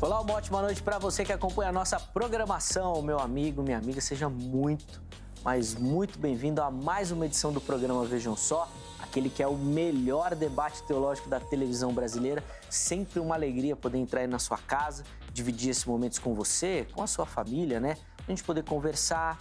Olá, uma ótima noite para você que acompanha a nossa programação. Meu amigo, minha amiga, seja muito, mas muito bem-vindo a mais uma edição do programa Vejam Só, aquele que é o melhor debate teológico da televisão brasileira. Sempre uma alegria poder entrar aí na sua casa, dividir esses momentos com você, com a sua família, né? A gente poder conversar,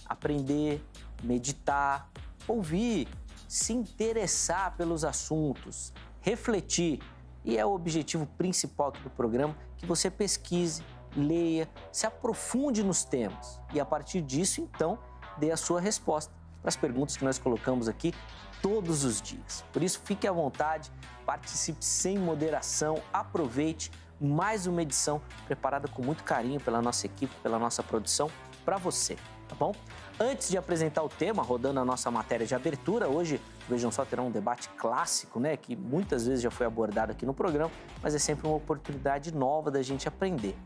aprender, meditar, ouvir, se interessar pelos assuntos, refletir. E é o objetivo principal aqui do programa, que você pesquise, leia, se aprofunde nos temas e, a partir disso, então, dê a sua resposta para as perguntas que nós colocamos aqui todos os dias. Por isso, fique à vontade, participe sem moderação, aproveite mais uma edição preparada com muito carinho pela nossa equipe, pela nossa produção, para você, tá bom? Antes de apresentar o tema, rodando a nossa matéria de abertura, hoje, Vejam Só, terá um debate clássico, né, que muitas vezes já foi abordado aqui no programa, mas é sempre uma oportunidade nova da gente aprender.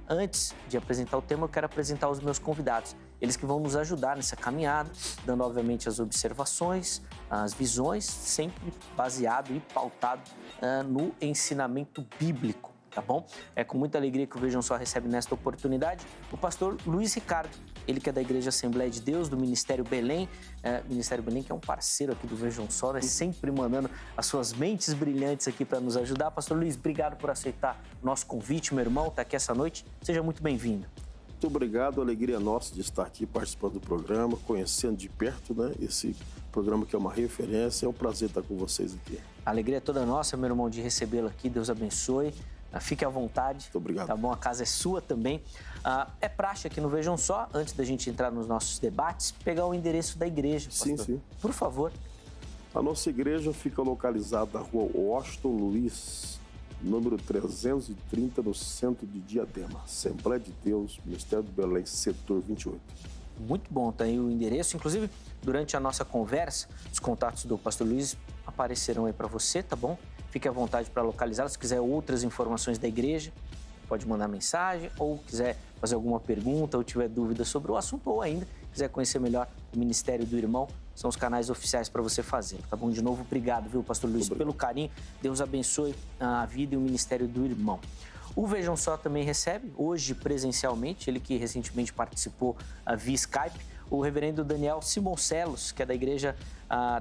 Antes de apresentar o tema, eu quero apresentar os meus convidados, eles que vão nos ajudar nessa caminhada, dando, obviamente, as observações, as visões, sempre baseado e pautado no ensinamento bíblico. Tá bom? É com muita alegria que o Vejam Só recebe nesta oportunidade o pastor Luiz Ricardo, ele que é da Igreja Assembleia de Deus, do Ministério Belém. Ministério Belém que é um parceiro aqui do Vejam Só, né? Sempre mandando as suas mentes brilhantes aqui para nos ajudar. Pastor Luiz, obrigado por aceitar o nosso convite, meu irmão, tá aqui essa noite. Seja muito bem-vindo. Muito obrigado, a alegria nossa de estar aqui participando do programa, conhecendo de perto, né, esse programa que é uma referência. É um prazer estar com vocês aqui. A alegria é toda nossa, meu irmão, de recebê-lo aqui. Deus abençoe. Fique à vontade. Muito obrigado. Tá bom? A casa é sua também. É praxe aqui no Vejam Só, antes da gente entrar nos nossos debates, pegar o endereço da igreja, pastor. Sim. Por favor. A nossa igreja fica localizada na rua Washington Luiz, número 330, no centro de Diadema. Assembleia de Deus, Ministério do Belém, setor 28. Muito bom, tá aí o endereço. Inclusive, durante a nossa conversa, os contatos do pastor Luiz aparecerão aí para você, tá bom? Fique à vontade para localizá-lo. Se quiser outras informações da igreja, pode mandar mensagem, ou quiser fazer alguma pergunta, ou tiver dúvida sobre o assunto, ou ainda quiser conhecer melhor o Ministério do Irmão, são os canais oficiais para você fazer, tá bom? De novo, obrigado, viu, pastor Luiz, pelo carinho. Deus abençoe a vida e o Ministério do Irmão. O Vejam Só também recebe, hoje presencialmente, ele que recentemente participou via Skype, o reverendo Daniel Simoncellos, que é da igreja,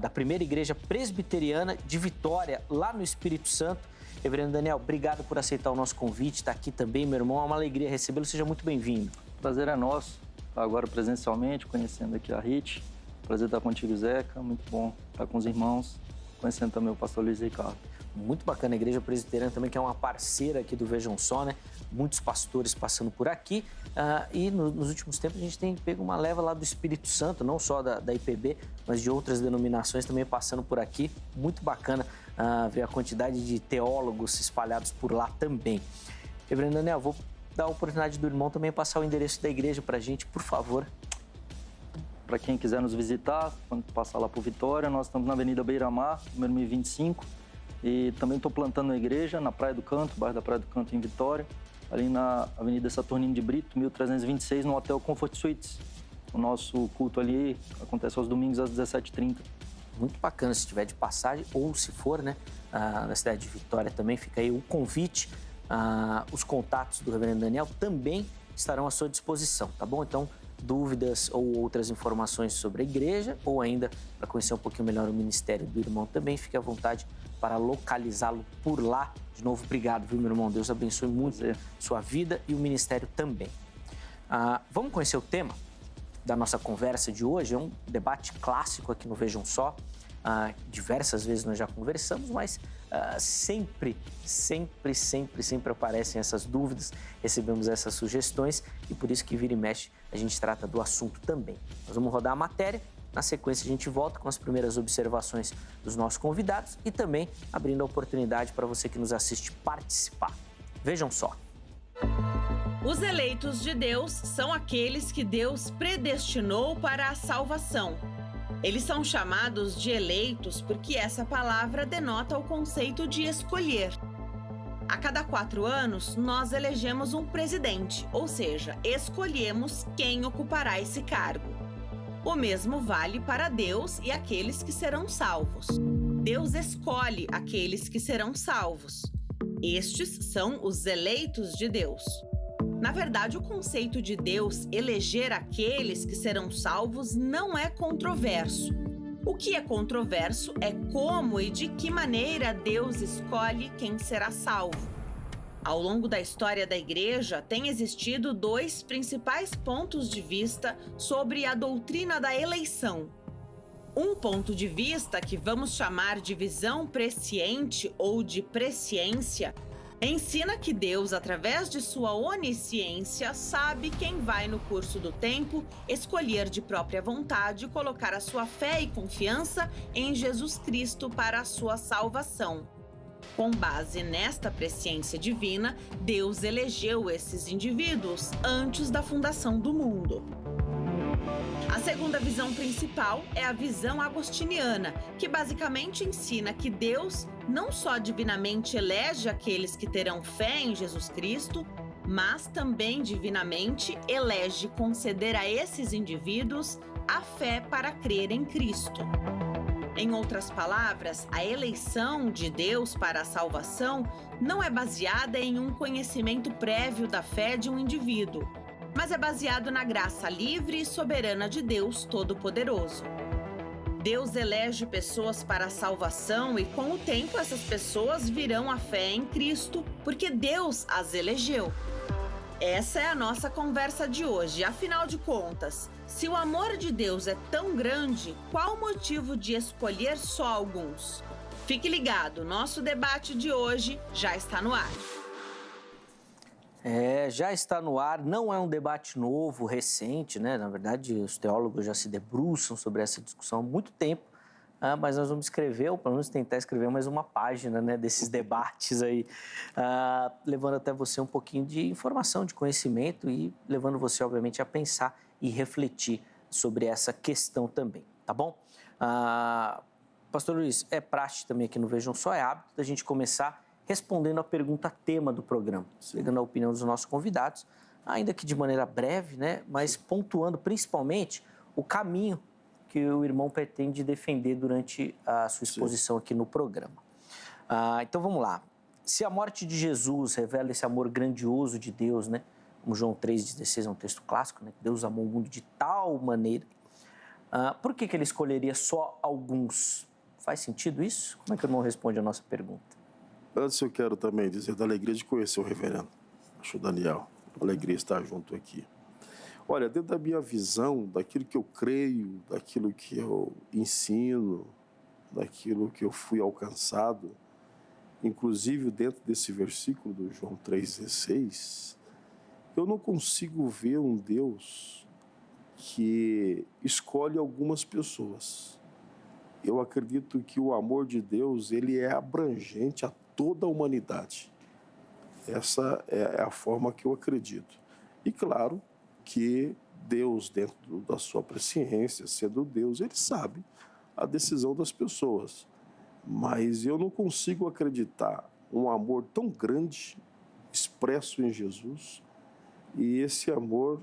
da primeira igreja presbiteriana de Vitória, lá no Espírito Santo. Reverendo Daniel, obrigado por aceitar o nosso convite, está aqui também, meu irmão, é uma alegria recebê-lo, seja muito bem-vindo. Prazer é nosso, estar agora presencialmente, conhecendo aqui a Rit. Prazer estar contigo, Zeca, muito bom estar com os irmãos, conhecendo também o pastor Luiz Ricardo. Muito bacana a Igreja Presbiteriana também, que é uma parceira aqui do Vejam Só, né? Muitos pastores passando por aqui. E nos últimos tempos a gente tem pego uma leva lá do Espírito Santo, não só da IPB, mas de outras denominações também passando por aqui. Muito bacana ver a quantidade de teólogos espalhados por lá também. Reverendo Daniel, vou dar a oportunidade do irmão também passar o endereço da igreja para a gente, por favor. Para quem quiser nos visitar, quando passar lá por Vitória, nós estamos na Avenida Beira-Mar, número 1025. E também estou plantando uma igreja na Praia do Canto, bairro da Praia do Canto, em Vitória, ali na Avenida Saturnino de Brito, 1326, no Hotel Comfort Suites. O nosso culto ali acontece aos domingos às 17h30. Muito bacana, se tiver de passagem, ou se for, né, na cidade de Vitória também, fica aí o convite. Os contatos do reverendo Daniel também estarão à sua disposição, tá bom? Então, dúvidas ou outras informações sobre a igreja, ou ainda para conhecer um pouquinho melhor o Ministério do Irmão também, fique à vontade para localizá-lo por lá. De novo, obrigado, viu, meu irmão? Deus abençoe muito sua vida e o ministério também. Vamos conhecer o tema da nossa conversa de hoje. É um debate clássico aqui no Vejam Só. Diversas vezes nós já conversamos, mas sempre aparecem essas dúvidas, recebemos essas sugestões e por isso que vira e mexe a gente trata do assunto também. Nós vamos rodar a matéria, na sequência a gente volta com as primeiras observações dos nossos convidados e também abrindo a oportunidade para você que nos assiste participar. Vejam só. Os eleitos de Deus são aqueles que Deus predestinou para a salvação. Eles são chamados de eleitos porque essa palavra denota o conceito de escolher. A cada 4 anos, nós elegemos um presidente, ou seja, escolhemos quem ocupará esse cargo. O mesmo vale para Deus e aqueles que serão salvos. Deus escolhe aqueles que serão salvos. Estes são os eleitos de Deus. Na verdade, o conceito de Deus eleger aqueles que serão salvos não é controverso. O que é controverso é como e de que maneira Deus escolhe quem será salvo. Ao longo da história da Igreja, tem existido dois principais pontos de vista sobre a doutrina da eleição. Um ponto de vista, que vamos chamar de visão presciente ou de presciência, ensina que Deus, através de sua onisciência, sabe quem vai no curso do tempo escolher de própria vontade colocar a sua fé e confiança em Jesus Cristo para a sua salvação. Com base nesta presciência divina, Deus elegeu esses indivíduos antes da fundação do mundo. A segunda visão principal é a visão agostiniana, que basicamente ensina que Deus não só divinamente elege aqueles que terão fé em Jesus Cristo, mas também divinamente elege conceder a esses indivíduos a fé para crer em Cristo. Em outras palavras, a eleição de Deus para a salvação não é baseada em um conhecimento prévio da fé de um indivíduo, mas é baseado na graça livre e soberana de Deus Todo-Poderoso. Deus elege pessoas para a salvação e, com o tempo, essas pessoas virão à fé em Cristo, porque Deus as elegeu. Essa é a nossa conversa de hoje. Afinal de contas, se o amor de Deus é tão grande, qual o motivo de escolher só alguns? Fique ligado, nosso debate de hoje já está no ar. Já está no ar, não é um debate novo, recente, né? Na verdade, os teólogos já se debruçam sobre essa discussão há muito tempo, mas nós vamos escrever, ou pelo menos tentar escrever mais uma página, né, desses debates aí, levando até você um pouquinho de informação, de conhecimento e levando você, obviamente, a pensar e refletir sobre essa questão também, tá bom? Pastor Luiz, é praxe também aqui no Vejam Só, é hábito da gente começar respondendo a pergunta tema do programa, pegando a opinião dos nossos convidados, ainda que de maneira breve, né, mas pontuando principalmente o caminho que o irmão pretende defender durante a sua exposição aqui no programa. Então vamos lá. Se a morte de Jesus revela esse amor grandioso de Deus, né, como João 3,16 é um texto clássico, né, que Deus amou o mundo de tal maneira, por que ele escolheria só alguns? Faz sentido isso? Como é que o irmão responde a nossa pergunta? Antes eu quero também dizer da alegria de conhecer o reverendo, acho o Daniel, alegria estar junto aqui. Olha, dentro da minha visão, daquilo que eu creio, daquilo que eu ensino, daquilo que eu fui alcançado, inclusive dentro desse versículo do João 3,16, eu não consigo ver um Deus que escolhe algumas pessoas. Eu acredito que o amor de Deus, ele é abrangente a toda a humanidade. Essa é a forma que eu acredito. E claro que Deus, dentro da sua presciência, sendo Deus, ele sabe a decisão das pessoas. Mas eu não consigo acreditar um amor tão grande expresso em Jesus e esse amor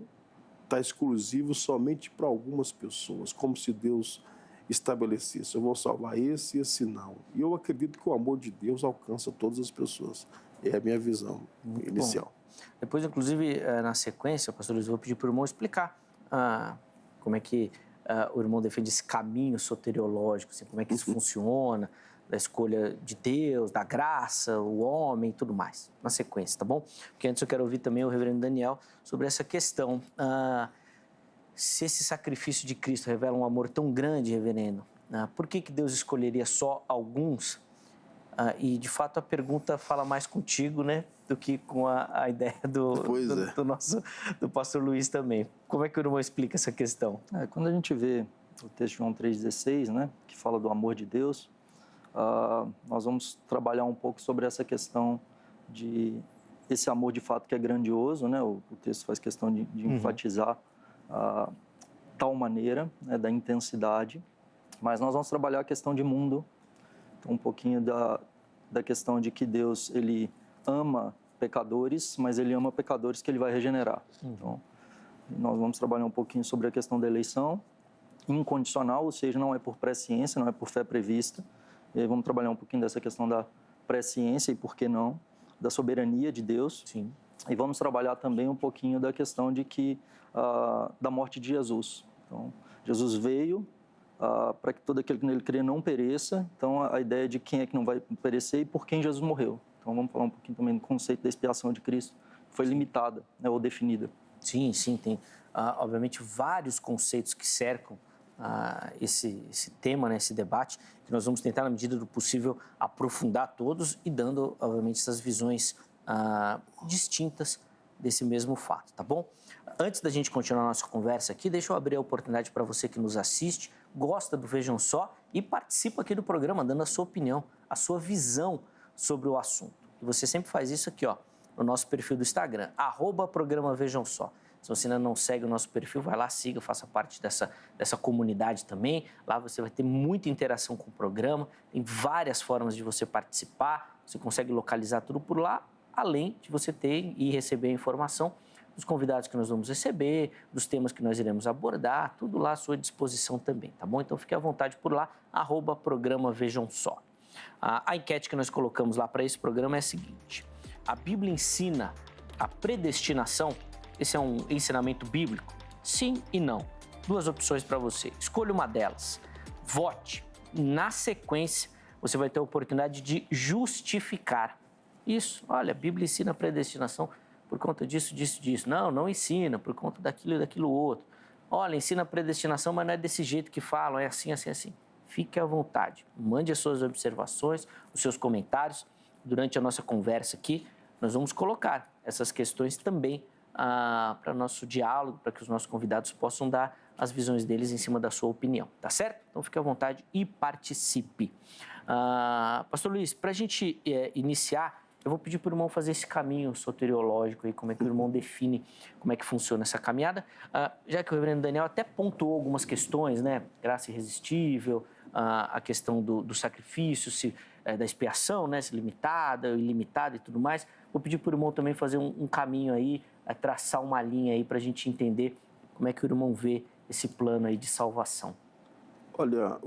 está exclusivo somente para algumas pessoas, como se Deus estabelecesse, eu vou salvar esse e esse não. E eu acredito que o amor de Deus alcança todas as pessoas. É a minha visão inicial. Bom. Depois, inclusive, na sequência, pastor Luiz, eu vou pedir para o irmão explicar como é que o irmão defende esse caminho soteriológico, assim, como é que isso funciona, da escolha de Deus, da graça, o homem e tudo mais, na sequência, tá bom? Porque antes eu quero ouvir também o reverendo Daniel sobre essa questão. Se esse sacrifício de Cristo revela um amor tão grande, reverendo, por que Deus escolheria só alguns? E, de fato, a pergunta fala mais contigo, né, do que com a ideia do pastor Luiz também. Como é que o irmão explica essa questão? Quando a gente vê o texto de João 3,16, né, que fala do amor de Deus, nós vamos trabalhar um pouco sobre essa questão de esse amor de fato que é grandioso, né? O texto faz questão de enfatizar tal maneira, né, da intensidade, mas nós vamos trabalhar a questão de mundo, então um pouquinho da questão de que Deus, ele ama pecadores, mas ele ama pecadores que ele vai regenerar. Então, nós vamos trabalhar um pouquinho sobre a questão da eleição incondicional, ou seja, não é por presciência, não é por fé prevista, e aí vamos trabalhar um pouquinho dessa questão da presciência e por que não, da soberania de Deus. Sim. E vamos trabalhar também um pouquinho da questão de que da morte de Jesus. Então, Jesus veio para que todo aquele que nele crê não pereça. Então, a ideia de quem é que não vai perecer e por quem Jesus morreu. Então, vamos falar um pouquinho também do conceito da expiação de Cristo, que foi limitada, né, ou definida. Sim, tem, obviamente, vários conceitos que cercam esse tema, né, esse debate, que nós vamos tentar, na medida do possível, aprofundar todos e dando, obviamente, essas visões distintas desse mesmo fato, tá bom? Antes da gente continuar a nossa conversa aqui, deixa eu abrir a oportunidade para você que nos assiste, gosta do Vejam Só e participa aqui do programa, dando a sua opinião, a sua visão sobre o assunto. E você sempre faz isso aqui, ó, no nosso perfil do Instagram, @programa Vejam Só. Se você ainda não segue o nosso perfil, vai lá, siga, faça parte dessa comunidade também. Lá você vai ter muita interação com o programa, tem várias formas de você participar, você consegue localizar tudo por lá, além de você ter e receber a informação dos convidados que nós vamos receber, dos temas que nós iremos abordar, tudo lá à sua disposição também, tá bom? Então fique à vontade por lá, @programa Vejam Só. A enquete que nós colocamos lá para esse programa é a seguinte: a Bíblia ensina a predestinação? Esse é um ensinamento bíblico? Sim e não. Duas opções para você. Escolha uma delas. Vote. Na sequência, você vai ter a oportunidade de justificar. Isso. Olha, a Bíblia ensina a predestinação por conta disso. Não ensina, por conta daquilo e daquilo outro. Olha, ensina a predestinação, mas não é desse jeito que falam, é assim. Fique à vontade. Mande as suas observações, os seus comentários. Durante a nossa conversa aqui, nós vamos colocar essas questões também para nosso diálogo, para que os nossos convidados possam dar as visões deles em cima da sua opinião, tá certo? Então fique à vontade e participe. Pastor Luiz, para a gente iniciar, eu vou pedir para o irmão fazer esse caminho soteriológico aí, como é que o irmão define como é que funciona essa caminhada, já que o reverendo Daniel até pontuou algumas questões, né? Graça irresistível, a questão do sacrifício, da expiação, né? Se limitada, ilimitada e tudo mais. Vou pedir para o irmão também fazer um caminho aí, traçar uma linha aí para a gente entender como é que o irmão vê esse plano aí de salvação. Olha,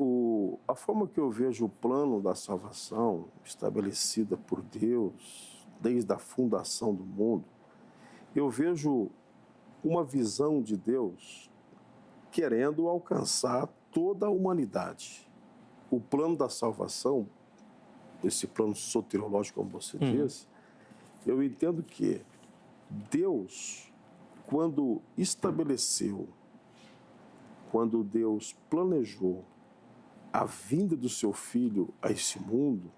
a forma que eu vejo o plano da salvação estabelecida por Deus desde a fundação do mundo, eu vejo uma visão de Deus querendo alcançar toda a humanidade. O plano da salvação, esse plano soteriológico, como você disse, eu entendo que Deus, quando estabeleceu, quando Deus planejou a vinda do seu Filho a esse mundo,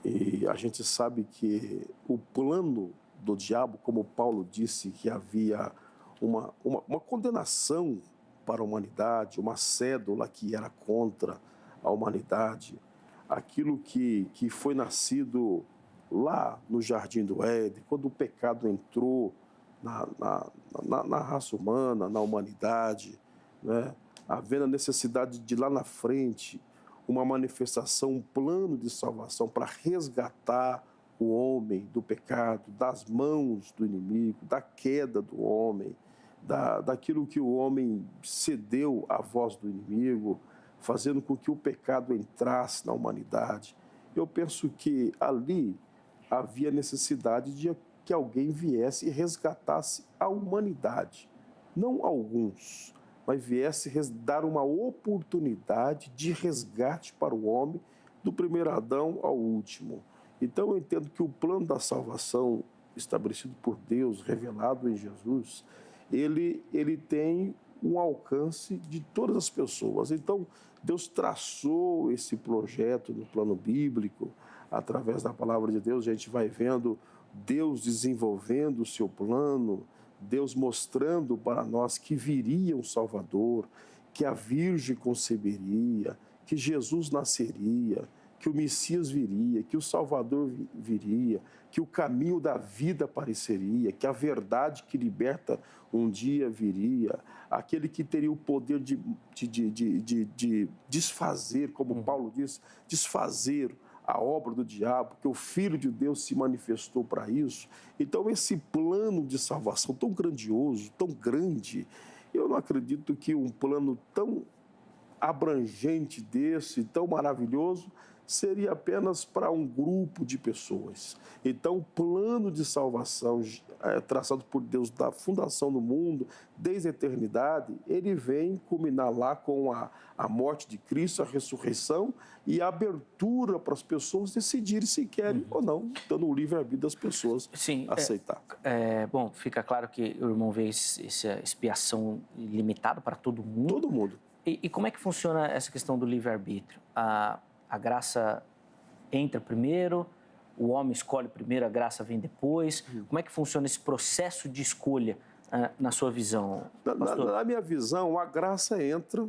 e a gente sabe que o plano do diabo, como Paulo disse, que havia uma condenação para a humanidade, uma cédula que era contra a humanidade, aquilo que foi nascido lá no Jardim do Éden, quando o pecado entrou na raça humana, na humanidade, né? Havendo a necessidade de lá na frente uma manifestação, um plano de salvação para resgatar o homem do pecado, das mãos do inimigo, da queda do homem, daquilo que o homem cedeu à voz do inimigo, fazendo com que o pecado entrasse na humanidade. Eu penso que ali havia necessidade de que alguém viesse e resgatasse a humanidade. Não alguns, mas viesse dar uma oportunidade de resgate para o homem, do primeiro Adão ao último. Então eu entendo que o plano da salvação estabelecido por Deus, revelado em Jesus, ele tem um alcance de todas as pessoas. Então Deus traçou esse projeto no plano bíblico, através da palavra de Deus, a gente vai vendo Deus desenvolvendo o seu plano, Deus mostrando para nós que viria um Salvador, que a Virgem conceberia, que Jesus nasceria, que o Messias viria, que o Salvador viria, que o caminho da vida apareceria, que a verdade que liberta um dia viria, aquele que teria o poder de desfazer, como Paulo diz, desfazer a obra do diabo, que o Filho de Deus se manifestou para isso. Então, esse plano de salvação tão grandioso, tão grande, eu não acredito que um plano tão abrangente desse, tão maravilhoso, seria apenas para um grupo de pessoas. Então, o plano de salvação traçado por Deus da fundação do mundo, desde a eternidade, ele vem culminar lá com a morte de Cristo, a ressurreição e a abertura para as pessoas decidirem se querem ou não, dando o livre-arbítrio das pessoas aceitar. Bom, fica claro que o irmão vê essa expiação limitada para todo mundo. Todo mundo. E como é que funciona essa questão do livre-arbítrio? A graça entra primeiro, o homem escolhe primeiro, a graça vem depois. Como é que funciona esse processo de escolha na sua visão, pastor? Na minha visão, a graça entra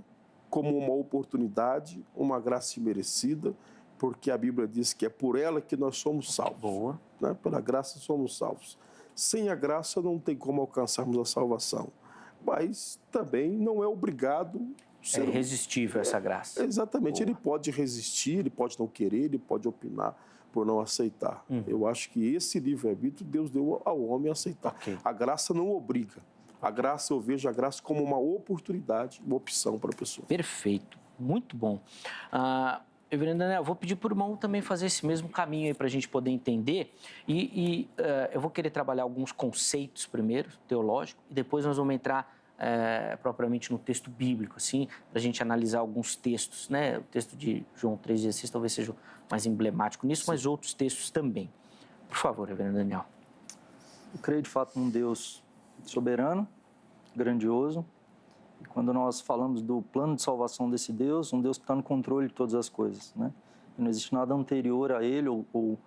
como uma oportunidade, uma graça imerecida, porque a Bíblia diz que é por ela que nós somos salvos. Boa. Né? Pela graça somos salvos. Sem a graça não tem como alcançarmos a salvação. Mas também não é obrigado... É irresistível essa graça. Exatamente. Boa. Ele pode resistir, ele pode não querer, ele pode opinar por não aceitar. Eu acho que esse livre-arbítrio Deus deu ao homem aceitar. Okay. A graça não obriga. A graça, eu vejo a graça como uma oportunidade, uma opção para a pessoa. Perfeito. Muito bom. Reverendo Daniel, eu vou pedir para o irmão também fazer esse mesmo caminho aí para a gente poder entender. Eu vou querer trabalhar alguns conceitos primeiro, teológicos, e depois nós vamos entrar propriamente no texto bíblico, assim, para a gente analisar alguns textos, né? O texto de João 3,16 talvez seja mais emblemático nisso, mas outros textos também. Por favor, reverendo Daniel. Eu creio, de fato, num Deus soberano, grandioso. E quando nós falamos do plano de salvação desse Deus, um Deus que está no controle de todas as coisas, né? E não existe nada anterior a Ele ou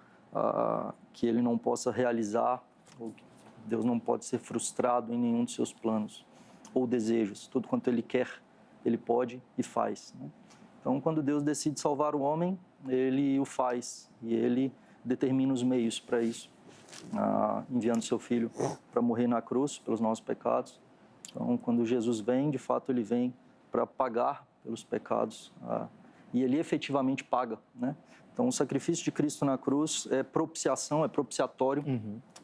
que Ele não possa realizar, ou que Deus não pode ser frustrado em nenhum de seus planos ou desejos. Tudo quanto Ele quer, Ele pode e faz, né? Então, quando Deus decide salvar o homem, Ele o faz e Ele determina os meios para isso, enviando seu Filho para morrer na cruz pelos nossos pecados. Então, quando Jesus vem, de fato, Ele vem para pagar pelos pecados e Ele efetivamente paga, né? Então, o sacrifício de Cristo na cruz é propiciação, é propiciatório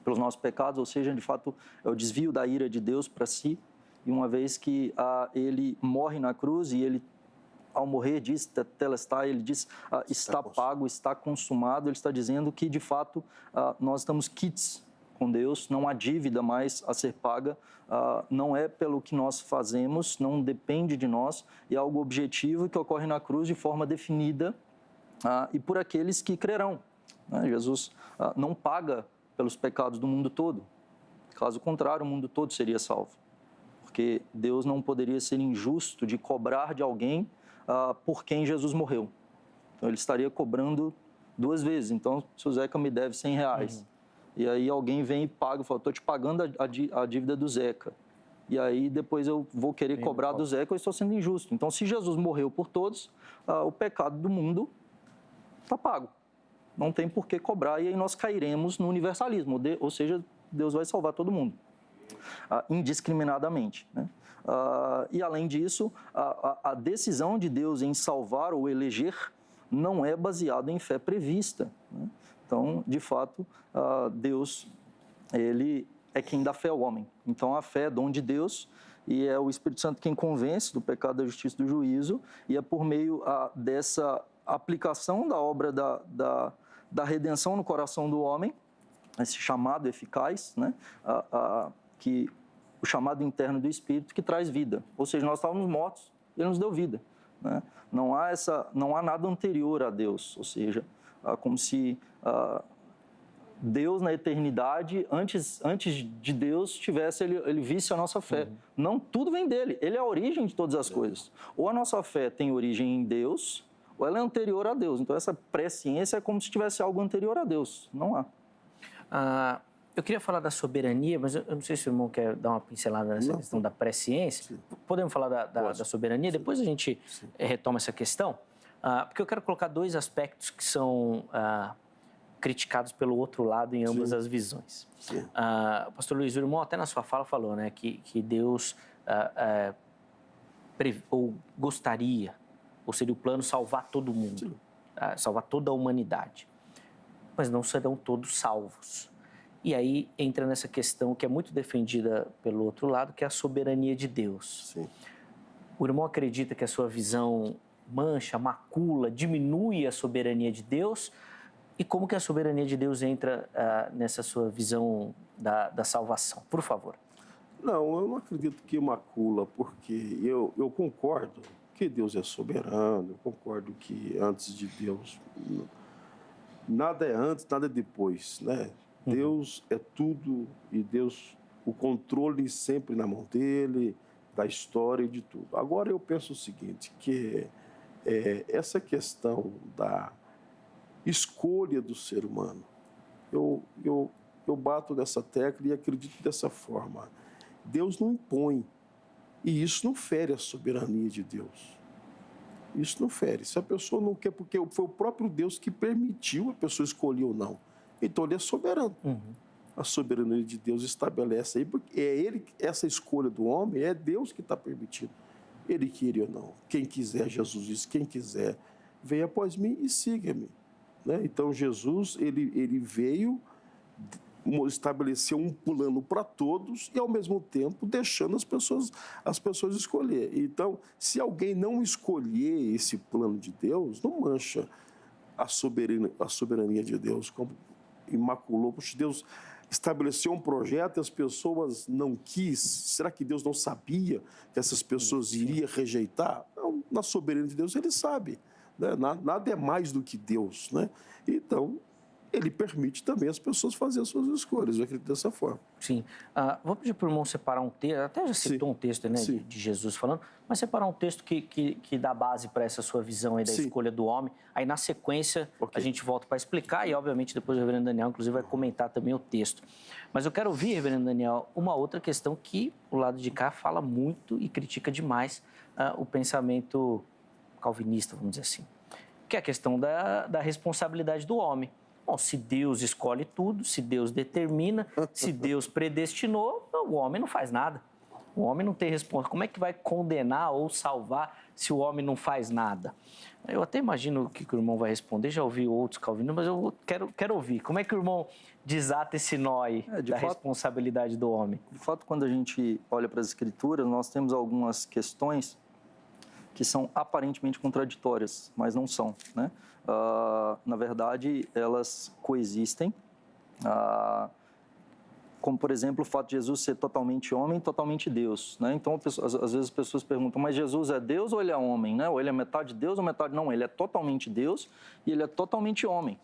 pelos nossos pecados, ou seja, de fato, é o desvio da ira de Deus para si. E uma vez que Ele morre na cruz e Ele, ao morrer, diz, tetelestai, Ele diz, está pago, está consumado, Ele está dizendo que, de fato, nós estamos quites com Deus, não há dívida mais a ser paga, não é pelo que nós fazemos, não depende de nós, é algo objetivo que ocorre na cruz de forma definida e por aqueles que crerão, né? Jesus não paga pelos pecados do mundo todo, caso contrário, o mundo todo seria salvo, porque Deus não poderia ser injusto de cobrar de alguém por quem Jesus morreu. Então, Ele estaria cobrando duas vezes. Então, se o Zeca me deve R$100, e aí alguém vem e paga, fala, estou te pagando a dívida do Zeca. E aí depois eu vou querer cobrar do Zeca, eu estou sendo injusto. Então, se Jesus morreu por todos, o pecado do mundo está pago. Não tem por que cobrar, e aí nós cairemos no universalismo, ou seja, Deus vai salvar todo mundo, indiscriminadamente, né? E além disso, a decisão de Deus em salvar ou eleger não é baseada em fé prevista, né? Então, de fato, Deus, Ele é quem dá fé ao homem. Então, a fé é dom de Deus e é o Espírito Santo quem convence do pecado, da justiça e do juízo, e é por meio dessa aplicação da obra da redenção no coração do homem, esse chamado eficaz, né? Que o chamado interno do Espírito que traz vida. Ou seja, nós estávamos mortos, Ele nos deu vida, né? Não há nada anterior a Deus, ou seja, como se Deus na eternidade, antes de Deus, ele visse a nossa fé. Não, tudo vem dele, Ele é a origem de todas as coisas. Ou a nossa fé tem origem em Deus, ou ela é anterior a Deus. Então, essa presciência é como se tivesse algo anterior a Deus. Não há. Eu queria falar da soberania, mas eu não sei se o irmão quer dar uma pincelada nessa questão da presciência. Podemos falar da soberania? Sim. Depois a gente retoma essa questão, porque eu quero colocar dois aspectos que são criticados pelo outro lado em ambas as visões. O pastor Luiz, o irmão até na sua fala falou, né, que Deus gostaria, ou seria o plano salvar todo mundo, salvar toda a humanidade. Mas não serão todos salvos. E aí entra nessa questão que é muito defendida pelo outro lado, que é a soberania de Deus. Sim. O irmão acredita que a sua visão mancha, macula, diminui a soberania de Deus? E como que a soberania de Deus entra nessa sua visão da salvação? Por favor. Não, eu não acredito que macula, porque eu concordo que Deus é soberano, eu concordo que antes de Deus, nada é antes, nada é depois, né? Deus é tudo e Deus, o controle sempre na mão dele, da história e de tudo. Agora eu penso o seguinte, que essa questão da escolha do ser humano, eu bato nessa tecla e acredito dessa forma. Deus não impõe, e isso não fere a soberania de Deus. Isso não fere. Se a pessoa não quer, porque foi o próprio Deus que permitiu a pessoa escolher ou não. Então ele é soberano. A soberania de Deus estabelece aí, porque essa escolha do homem é Deus que está permitindo. Ele queria ou não. Quem quiser, Jesus disse, quem quiser, venha após mim e siga-me. Né? Então Jesus, ele veio estabelecer um plano para todos e, ao mesmo tempo, deixando as pessoas escolher. Então, se alguém não escolher esse plano de Deus, não mancha a soberania de Deus, como imaculou. Porque Deus estabeleceu um projeto e as pessoas não quis. Será que Deus não sabia que essas pessoas iriam rejeitar? Não, na soberania de Deus, ele sabe. Né? Nada é mais do que Deus. Né? Então, ele permite também as pessoas fazerem as suas escolhas. Eu acredito dessa forma. Sim. Vou pedir para o irmão separar um texto, até já citou um texto, né, de Jesus falando, mas separar um texto que dá base para essa sua visão aí da escolha do homem. Aí, na sequência, a gente volta para explicar e, obviamente, depois o reverendo Daniel, inclusive, vai comentar também o texto. Mas eu quero ouvir, reverendo Daniel, uma outra questão que o lado de cá fala muito e critica demais o pensamento calvinista, vamos dizer assim, que é a questão da responsabilidade do homem. Bom, se Deus escolhe tudo, se Deus determina, se Deus predestinou, o homem não faz nada. O homem não tem resposta. Como é que vai condenar ou salvar se o homem não faz nada? Eu até imagino o que o irmão vai responder, já ouvi outros calvinistas, mas eu quero ouvir. Como é que o irmão desata esse nó aí responsabilidade do homem? De fato, quando a gente olha para as Escrituras, nós temos algumas questões que são aparentemente contraditórias, mas não são, né? Na verdade, elas coexistem, como, por exemplo, o fato de Jesus ser totalmente homem e totalmente Deus, né? Então, às vezes as pessoas perguntam, mas Jesus é Deus ou ele é homem, né? Ou ele é metade Deus ou metade... Não, ele é totalmente Deus e ele é totalmente homem.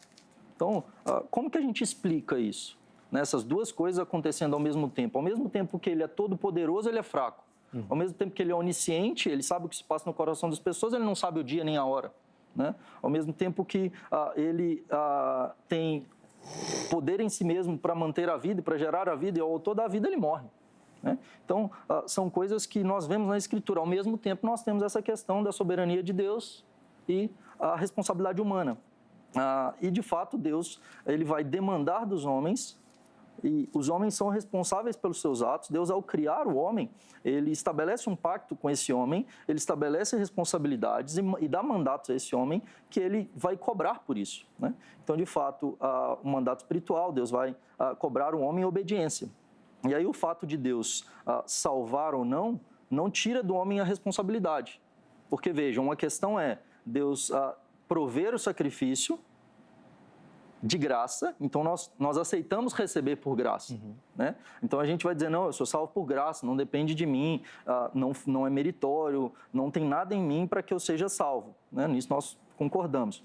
Então, como que a gente explica isso? Essas duas coisas acontecendo ao mesmo tempo. Ao mesmo tempo que ele é todo poderoso, ele é fraco. Ao mesmo tempo que ele é onisciente, ele sabe o que se passa no coração das pessoas, ele não sabe o dia nem a hora. Né? Ao mesmo tempo que ele tem poder em si mesmo para manter a vida, para gerar a vida, e ao autor da vida ele morre. Né? Então, são coisas que nós vemos na Escritura. Ao mesmo tempo, nós temos essa questão da soberania de Deus e a responsabilidade humana. E, de fato, Deus ele vai demandar dos homens, e os homens são responsáveis pelos seus atos. Deus, ao criar o homem, ele estabelece um pacto com esse homem, ele estabelece responsabilidades e dá mandatos a esse homem que ele vai cobrar por isso. Né? Então, de fato, o mandato espiritual, Deus vai cobrar o homem em obediência. E aí o fato de Deus salvar ou não tira do homem a responsabilidade. Porque, vejam, uma questão é Deus prover o sacrifício de graça, então nós aceitamos receber por graça. Né? Então a gente vai dizer, não, eu sou salvo por graça, não depende de mim, não é meritório, não tem nada em mim para que eu seja salvo. Né? Nisso nós concordamos.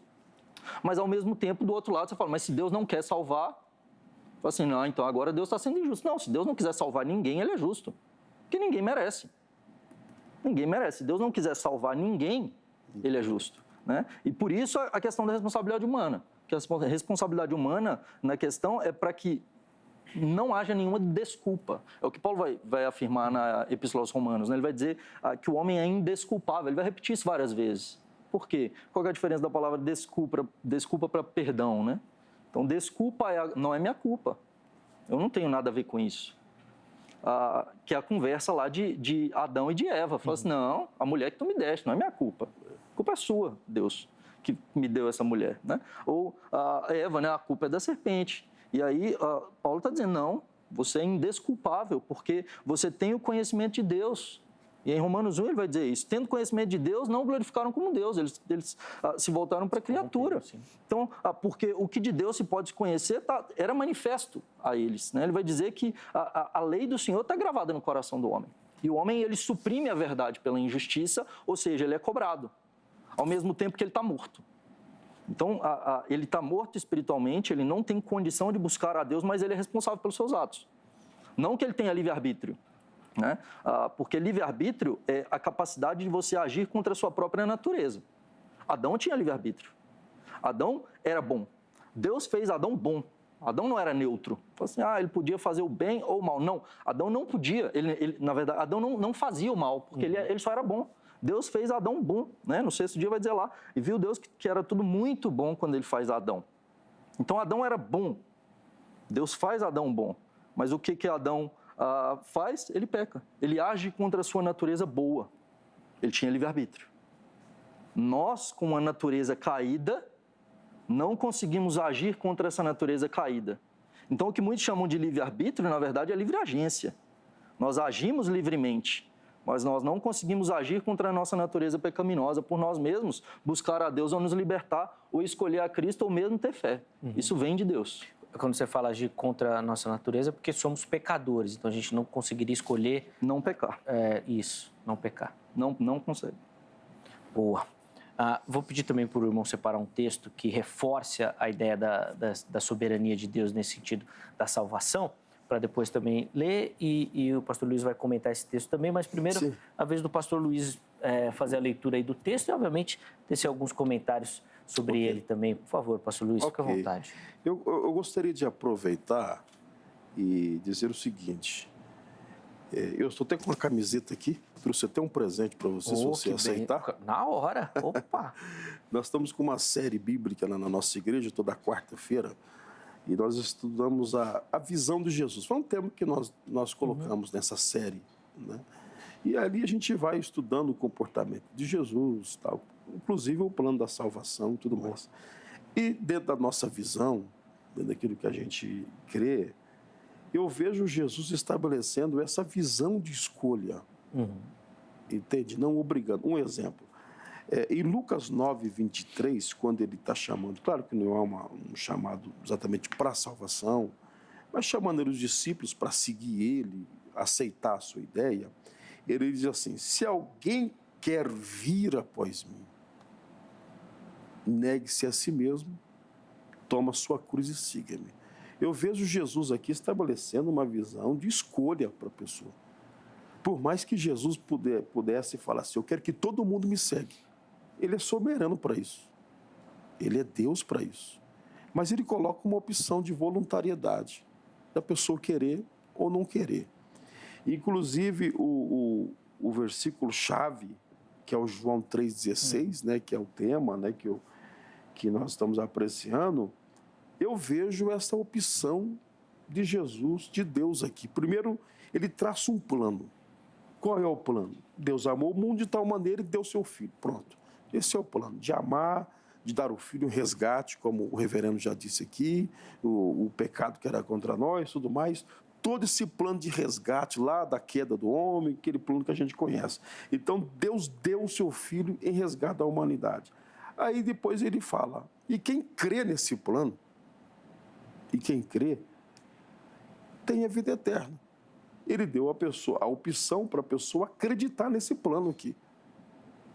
Mas ao mesmo tempo, do outro lado, você fala, mas se Deus não quer salvar, assim, não, então agora Deus está sendo injusto. Não, se Deus não quiser salvar ninguém, ele é justo, porque ninguém merece. Ninguém merece. Se Deus não quiser salvar ninguém, ele é justo. Né? E por isso a questão da responsabilidade humana. Que a responsabilidade humana na questão é para que não haja nenhuma desculpa. É o que Paulo vai afirmar na Epístola aos Romanos. Né? Ele vai dizer que o homem é indesculpável. Ele vai repetir isso várias vezes. Por quê? Qual é a diferença da palavra desculpa para perdão? Né? Então, desculpa não é minha culpa. Eu não tenho nada a ver com isso. Que é a conversa lá de Adão e de Eva. Fala assim, não, a mulher que tu me deste, não é minha culpa. A culpa é sua, Deus, que me deu essa mulher, né? Ou a Eva, né? A culpa é da serpente. E aí Paulo está dizendo, não, você é indesculpável, porque você tem o conhecimento de Deus. E em Romanos 1 ele vai dizer isso. Tendo conhecimento de Deus, não glorificaram como Deus. Eles se voltaram para a criatura. Então, porque o que de Deus se pode conhecer era manifesto a eles. Né? Ele vai dizer que a lei do Senhor está gravada no coração do homem. E o homem, ele suprime a verdade pela injustiça, ou seja, ele é cobrado, ao mesmo tempo que ele está morto. Então, ele está morto espiritualmente, ele não tem condição de buscar a Deus, mas ele é responsável pelos seus atos. Não que ele tenha livre-arbítrio. Né? Porque livre-arbítrio é a capacidade de você agir contra a sua própria natureza. Adão tinha livre-arbítrio. Adão era bom. Deus fez Adão bom. Adão não era neutro. Falou assim, ele podia fazer o bem ou o mal. Não, Adão não podia. Na verdade, Adão não fazia o mal, porque ele só era bom. Deus fez Adão bom. Né? No 6º dia vai dizer lá, e viu Deus que era tudo muito bom quando ele faz Adão. Então, Adão era bom. Deus faz Adão bom. Mas o que Adão faz? Ele peca. Ele age contra a sua natureza boa. Ele tinha livre-arbítrio. Nós, com uma natureza caída, não conseguimos agir contra essa natureza caída. Então, o que muitos chamam de livre-arbítrio, na verdade, é livre agência. Nós agimos livremente, mas nós não conseguimos agir contra a nossa natureza pecaminosa por nós mesmos, buscar a Deus ou nos libertar, ou escolher a Cristo, ou mesmo ter fé. Isso vem de Deus. Quando você fala agir contra a nossa natureza, é porque somos pecadores, então a gente não conseguiria escolher... Não pecar. Isso, não pecar. Não consegue. Boa. Vou pedir também para o irmão separar um texto que reforce a ideia da soberania de Deus nesse sentido da salvação, para depois também ler, e o pastor Luiz vai comentar esse texto também, mas primeiro, Sim. A vez do pastor Luiz fazer a leitura aí do texto e, obviamente, tecer alguns comentários sobre ele também. Por favor, pastor Luiz, fica à vontade. Eu gostaria de aproveitar e dizer o seguinte, eu estou até com uma camiseta aqui, trouxe até um presente para você, se você aceitar. Bem. Na hora, opa! Nós estamos com uma série bíblica na nossa igreja, toda quarta-feira, e nós estudamos a visão de Jesus. Foi um tema que nós colocamos nessa série, né? E ali a gente vai estudando o comportamento de Jesus, tal, inclusive o plano da salvação e tudo mais. E dentro da nossa visão, dentro daquilo que a gente crê, eu vejo Jesus estabelecendo essa visão de escolha. Entende? Não obrigando. Um exemplo. Em Lucas 9, 23, quando ele está chamando, claro que não é um chamado exatamente para a salvação, mas chamando os discípulos para seguir ele, aceitar a sua ideia, ele diz assim, se alguém quer vir após mim, negue-se a si mesmo, toma sua cruz e siga-me. Eu vejo Jesus aqui estabelecendo uma visão de escolha para a pessoa. Por mais que Jesus pudesse falar assim, eu quero que todo mundo me segue. Ele é soberano para isso. Ele é Deus para isso. Mas ele coloca uma opção de voluntariedade, da pessoa querer ou não querer. Inclusive, o versículo-chave, que é o João 3,16, né, que é o tema, né, que nós estamos apreciando, eu vejo essa opção de Jesus, de Deus aqui. Primeiro, ele traça um plano. Qual é o plano? Deus amou o mundo de tal maneira e deu seu filho. Pronto. Esse é o plano, de amar, de dar o filho um resgate, como o reverendo já disse aqui, o pecado que era contra nós, tudo mais. Todo esse plano de resgate lá da queda do homem, aquele plano que a gente conhece. Então, Deus deu o seu filho em resgate da humanidade. Aí depois ele fala, e quem crê nesse plano, e quem crê, tem a vida eterna. Ele deu a opção para a pessoa acreditar nesse plano aqui.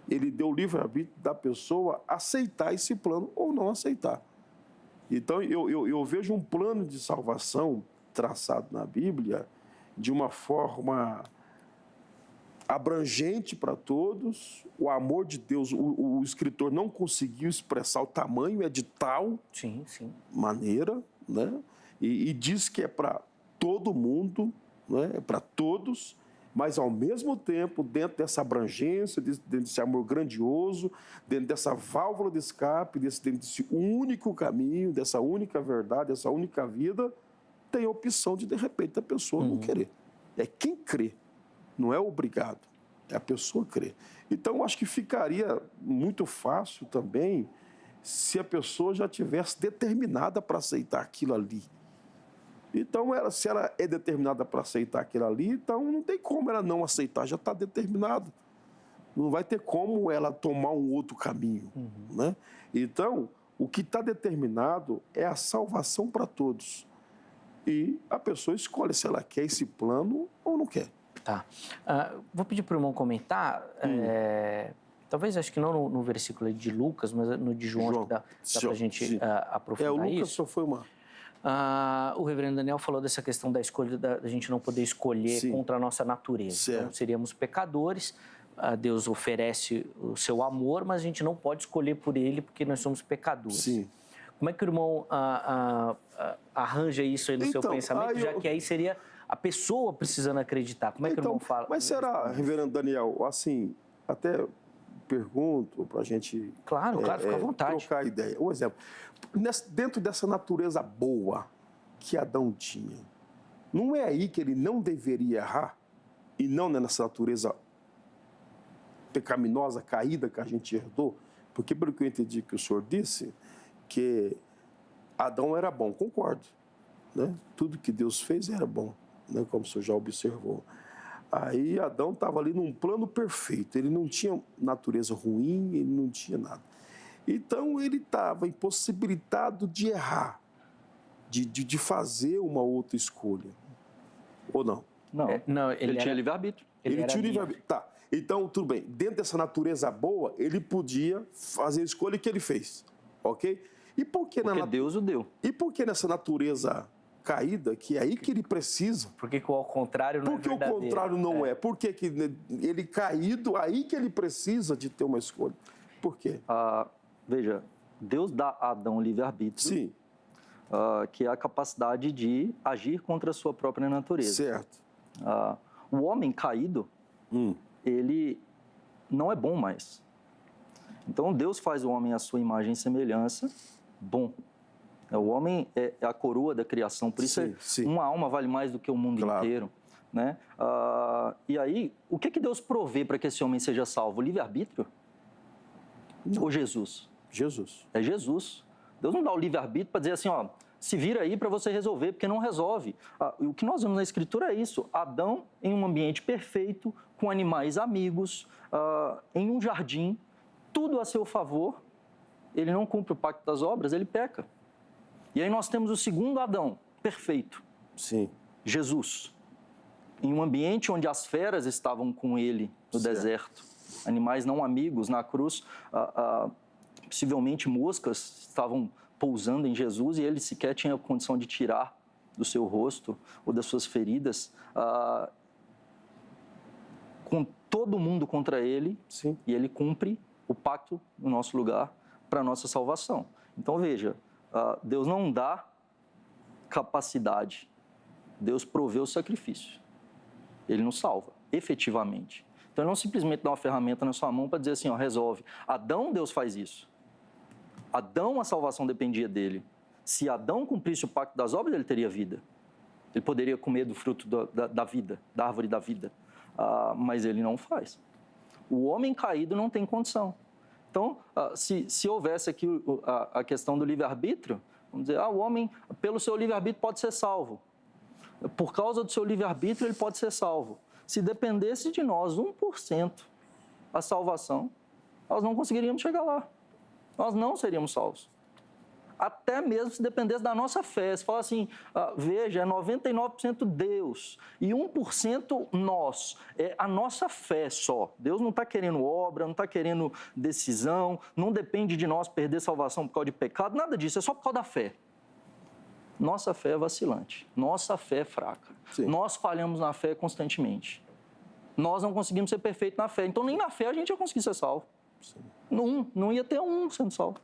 Ele deu o livre-arbítrio da pessoa aceitar esse plano ou não aceitar. Então, eu vejo um plano de salvação traçado na Bíblia de uma forma abrangente para todos. O amor de Deus, o escritor não conseguiu expressar o tamanho, é de tal maneira, né? E diz que é para todo mundo, né? É para todos, mas ao mesmo tempo, dentro dessa abrangência, dentro desse amor grandioso, dentro dessa válvula de escape, dentro desse único caminho, dessa única verdade, dessa única vida, tem a opção de repente, a pessoa não querer. É quem crê, não é obrigado, é a pessoa crer. Então, acho que ficaria muito fácil também se a pessoa já tivesse determinada para aceitar aquilo ali. Então, se ela é determinada para aceitar aquilo ali, então não tem como ela não aceitar, já está determinado. Não vai ter como ela tomar um outro caminho. Né? Então, o que está determinado é a salvação para todos. E a pessoa escolhe se ela quer esse plano ou não quer. Tá. Vou pedir para o irmão comentar, talvez acho que não no versículo de Lucas, mas no de João, acho que dá para a gente aprofundar isso. O Lucas só foi uma... O reverendo Daniel falou dessa questão da escolha, da gente não poder escolher contra a nossa natureza. Certo. Então, seríamos pecadores, Deus oferece o seu amor, mas a gente não pode escolher por ele porque nós somos pecadores. Sim. Como é que o irmão arranja isso aí no seu pensamento, já que aí seria a pessoa precisando acreditar? Como é que o irmão fala? Mas será, reverendo Daniel, assim, até pergunto para a gente... Claro, fica à vontade. Trocar ideia. Um exemplo. Dentro dessa natureza boa que Adão tinha, não é aí que ele não deveria errar? E não nessa natureza pecaminosa, caída que a gente herdou? Porque, pelo que eu entendi que o senhor disse, que Adão era bom, concordo. Né? Tudo que Deus fez era bom, né? Como o senhor já observou. Aí Adão estava ali num plano perfeito, ele não tinha natureza ruim, ele não tinha nada. Então ele estava impossibilitado de errar, de fazer uma outra escolha. Ou não? Não, ele tinha livre-arbítrio. Ele tinha livre-arbítrio. Tá. Então, tudo bem. Dentro dessa natureza boa, ele podia fazer a escolha que ele fez. Ok? E por que Porque Deus o deu. E por que nessa natureza caída, que é aí que ele precisa? Porque ao contrário não é verdadeiro. Porque o contrário não é. Por que ele caído, aí que ele precisa de ter uma escolha? Por quê? Veja, Deus dá a Adão livre-arbítrio. Sim. Que é a capacidade de agir contra a sua própria natureza. Certo. O homem caído, ele não é bom mais. Então, Deus faz o homem à sua imagem e semelhança, bom. O homem é a coroa da criação, por isso uma alma vale mais do que o mundo inteiro. Né? E aí, o que Deus provê para que esse homem seja salvo? O livre-arbítrio? Ou Jesus? Jesus. É Jesus. Deus não dá o livre-arbítrio para dizer assim, ó, se vira aí para você resolver, porque não resolve. O que nós vemos na Escritura é isso. Adão, em um ambiente perfeito, com animais amigos, em um jardim, tudo a seu favor, ele não cumpre o pacto das obras, ele peca. E aí nós temos o segundo Adão, perfeito. Sim. Jesus. Em um ambiente onde as feras estavam com ele no deserto, animais não amigos, na cruz, possivelmente moscas estavam pousando em Jesus e ele sequer tinha condição de tirar do seu rosto ou das suas feridas, com todo mundo contra ele, e ele cumpre o pacto no nosso lugar para a nossa salvação. Então veja, Deus não dá capacidade, Deus provê o sacrifício. Ele nos salva, efetivamente. Então ele não simplesmente dá uma ferramenta na sua mão para dizer assim, ó, resolve. Adão, Deus faz isso. Adão, a salvação dependia dele. Se Adão cumprisse o pacto das obras, ele teria vida. Ele poderia comer do fruto da vida, da árvore da vida. Mas ele não faz. O homem caído não tem condição. Então, se houvesse aqui a questão do livre-arbítrio, vamos dizer, o homem, pelo seu livre-arbítrio, pode ser salvo. Por causa do seu livre-arbítrio, ele pode ser salvo. Se dependesse de nós, 1%, a salvação, nós não conseguiríamos chegar lá. Nós não seríamos salvos. Até mesmo se dependesse da nossa fé. Se falar assim, veja, é 99% Deus e 1% nós. É a nossa fé só. Deus não está querendo obra, não está querendo decisão, não depende de nós perder salvação por causa de pecado, nada disso, é só por causa da fé. Nossa fé é vacilante, nossa fé é fraca. Sim. Nós falhamos na fé constantemente. Nós não conseguimos ser perfeitos na fé, então nem na fé a gente ia conseguir ser salvo. Não ia ter um sendo salvo.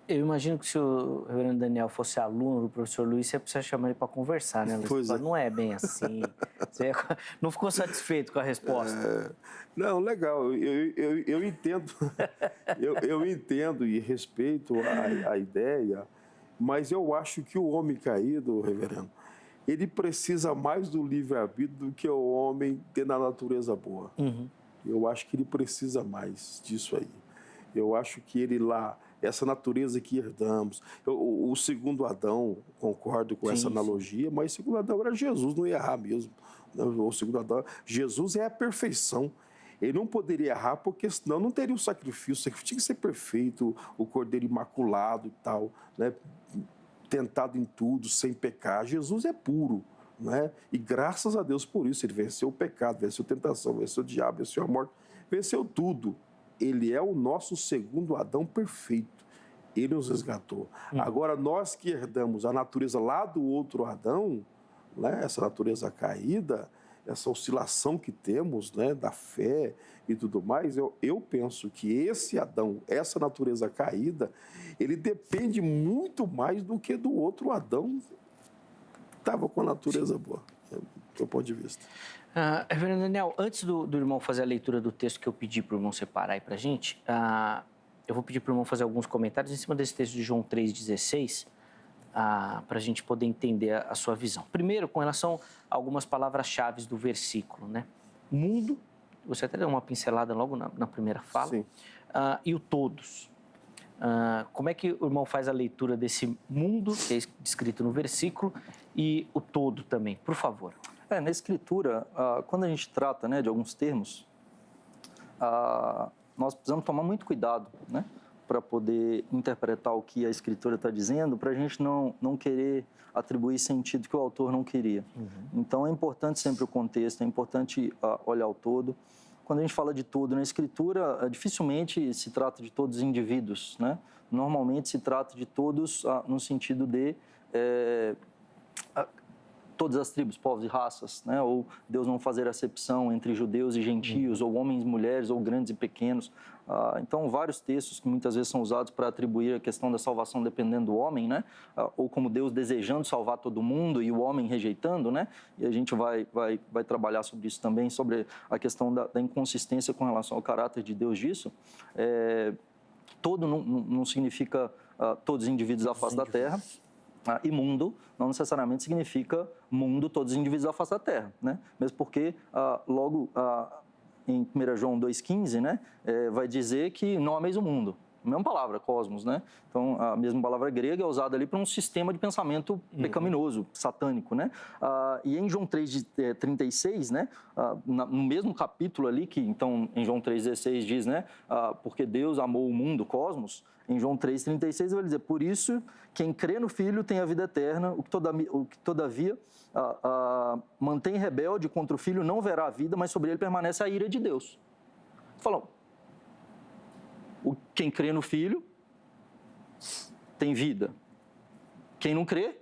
Eu imagino que se o reverendo Daniel fosse aluno do professor Luiz, você precisa chamar ele para conversar, né, Luiz? Pois é. Não é bem assim. Você não ficou satisfeito com a resposta? Não, legal. Eu entendo. eu entendo e respeito a ideia, mas eu acho que o homem caído, reverendo, ele precisa mais do livre-arbítrio do que o homem ter na natureza boa. Eu acho que ele precisa mais disso aí. Eu acho que ele lá, essa natureza que herdamos. O segundo Adão, concordo com essa analogia, mas o segundo Adão era Jesus, não ia errar mesmo. O segundo Adão, Jesus é a perfeição. Ele não poderia errar, porque senão não teria o sacrifício. O sacrifício tinha que ser perfeito, o cordeiro imaculado e tal, né? Tentado em tudo, sem pecar. Jesus é puro, né? E graças a Deus por isso, ele venceu o pecado, venceu a tentação, venceu o diabo, venceu a morte, venceu tudo. Ele é o nosso segundo Adão perfeito. Ele nos resgatou. Agora, nós que herdamos a natureza lá do outro Adão, né? Essa natureza caída, essa oscilação que temos, né? Da fé e tudo mais, eu penso que esse Adão, essa natureza caída, ele depende muito mais do que do outro Adão que estava com a natureza boa, do meu ponto de vista. Reverendo Daniel, antes do irmão fazer a leitura do texto que eu pedi para o irmão separar aí para a gente, eu vou pedir para o irmão fazer alguns comentários em cima desse texto de João 3,16, para a gente poder entender a sua visão. Primeiro, com relação a algumas palavras-chave do versículo, né? Mundo, você até deu uma pincelada logo na primeira fala, Sim. E o todos. Como é que o irmão faz a leitura desse mundo, que é descrito no versículo, e o todo também, por favor? Na escritura, quando a gente trata, né, de alguns termos, nós precisamos tomar muito cuidado, né, para poder interpretar o que a escritura está dizendo, para a gente não querer atribuir sentido que o autor não queria. Então, é importante sempre o contexto, é importante olhar o todo. Quando a gente fala de todo na escritura, dificilmente se trata de todos os indivíduos, né? Normalmente se trata de todos no sentido de todas as tribos, povos e raças, né? Ou Deus não fazer acepção entre judeus e gentios, ou homens e mulheres, ou grandes e pequenos. Então, vários textos que muitas vezes são usados para atribuir a questão da salvação dependendo do homem, né? Ou como Deus desejando salvar todo mundo e o homem rejeitando, né? E a gente vai trabalhar sobre isso também, sobre a questão da inconsistência com relação ao caráter de Deus disso. Todo não significa todos os indivíduos da face da terra. E mundo não necessariamente significa mundo, todos os indivíduos da face da terra, né? Mesmo porque, logo em 1 João 2,15, né, vai dizer que não ameis o mundo. A mesma palavra, cosmos, né? Então, a mesma palavra grega é usada ali para um sistema de pensamento pecaminoso, satânico, né? E em João 3,36, né, no mesmo capítulo ali, que então em João 3,16 diz, né, porque Deus amou o mundo, o cosmos, em João 3,36 vai dizer, por isso, quem crê no Filho tem a vida eterna, o que todavia mantém rebelde contra o Filho não verá a vida, mas sobre ele permanece a ira de Deus. Falou, quem crê no Filho tem vida. Quem não crê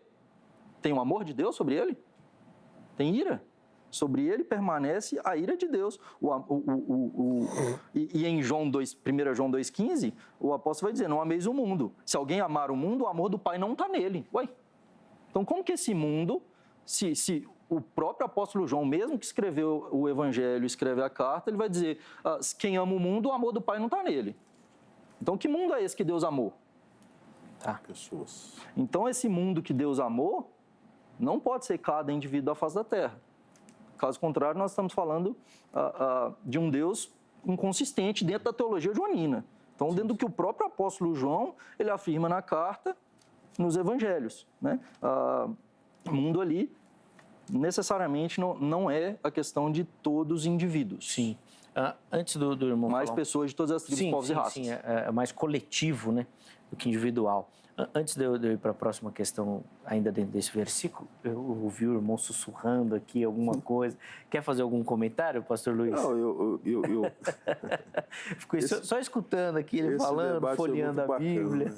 tem o amor de Deus sobre ele, tem ira. Sobre ele permanece a ira de Deus. E em 1 João 2,15, o apóstolo vai dizer, não ameis o mundo. Se alguém amar o mundo, o amor do Pai não está nele. Ué? Então, como que esse mundo, se o próprio apóstolo João, mesmo que escreveu o evangelho, escreve a carta, ele vai dizer, quem ama o mundo, o amor do Pai não está nele. Então, que mundo é esse que Deus amou? Pessoas. Então, esse mundo que Deus amou não pode ser cada indivíduo da face da terra. Caso contrário, nós estamos falando de um Deus inconsistente dentro da teologia joanina. Então, dentro do que o próprio apóstolo João, ele afirma na carta, nos evangelhos, né? O mundo ali, necessariamente, não é a questão de todos os indivíduos. Sim. Antes do irmão mais pessoas de todas as tribos, povos e raças. Sim, é mais coletivo, né, do que individual. Antes de eu ir para a próxima questão, ainda dentro desse versículo, eu ouvi o irmão sussurrando aqui alguma coisa. Quer fazer algum comentário, pastor Luiz? Não, eu... Fiquei só escutando aqui, ele falando, folheando a Bíblia.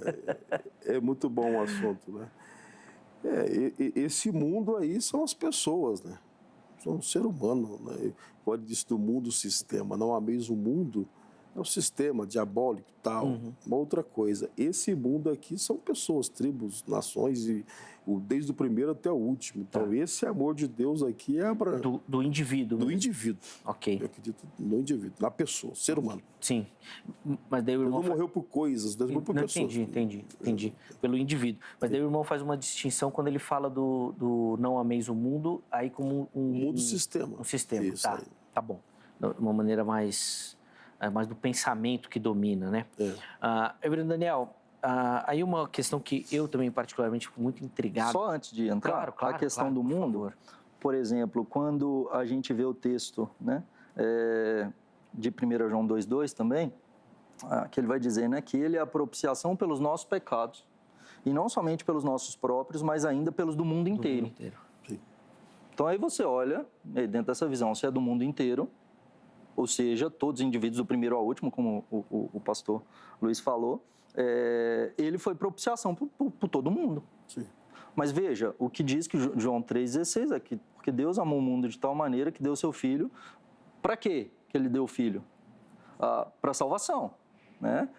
É muito bom o assunto, né? Esse mundo aí são as pessoas, né? São um ser humano, né? Pode dizer do mundo, o sistema. Não ameis o mundo, é um sistema diabólico e tal. Uma outra coisa. Esse mundo aqui são pessoas, tribos, nações, desde o primeiro até o último. Então, esse amor de Deus aqui é do indivíduo. Do indivíduo. Ok. Eu acredito no indivíduo, na pessoa, ser humano. Sim. Mas daí o irmão... Deus não morreu por coisas, Deus morreu por pessoas. Entendi. Pelo indivíduo. Mas daí o irmão faz uma distinção quando ele fala do não ameis o mundo, aí como um mundo sistema. Um sistema, isso tá. Aí. Tá bom. De uma maneira mais do pensamento que domina, né? Reverendo Daniel, aí uma questão que eu também particularmente fico muito intrigado. Só antes de entrar, Claro, a questão do mundo, por exemplo, quando a gente vê o texto, né, de 1 João 2,2 também, que ele vai dizer, né, que ele é a propiciação pelos nossos pecados, e não somente pelos nossos próprios, mas ainda pelos do mundo inteiro. Então aí você olha, dentro dessa visão, se é do mundo inteiro, ou seja, todos os indivíduos do primeiro ao último, como o pastor Luiz falou, ele foi propiciação por todo mundo. Sim. Mas veja, o que diz que João 3,16 é que porque Deus amou o mundo de tal maneira que deu seu Filho. Para quê que ele deu o Filho? Para salvação, né?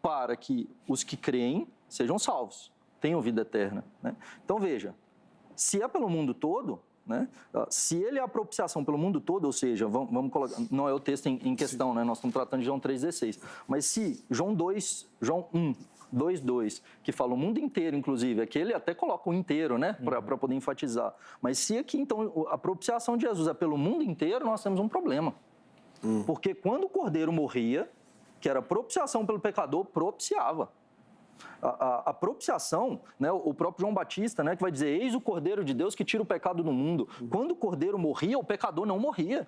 Para que os que creem sejam salvos, tenham vida eterna, né? Então veja, se é pelo mundo todo, né? Se ele é a propiciação pelo mundo todo, ou seja, vamos colocar, não é o texto em questão, né? Nós estamos tratando de João 3,16, mas se João 1, 2,2, que fala o mundo inteiro, inclusive, aqui ele até coloca o inteiro, né? Para poder enfatizar. Mas se aqui, então, a propiciação de Jesus é pelo mundo inteiro, nós temos um problema. Porque quando o cordeiro morria, que era propiciação pelo pecador, propiciava. A propiciação, né, o próprio João Batista, né, que vai dizer, eis o Cordeiro de Deus que tira o pecado do mundo. Quando o Cordeiro morria, o pecador não morria.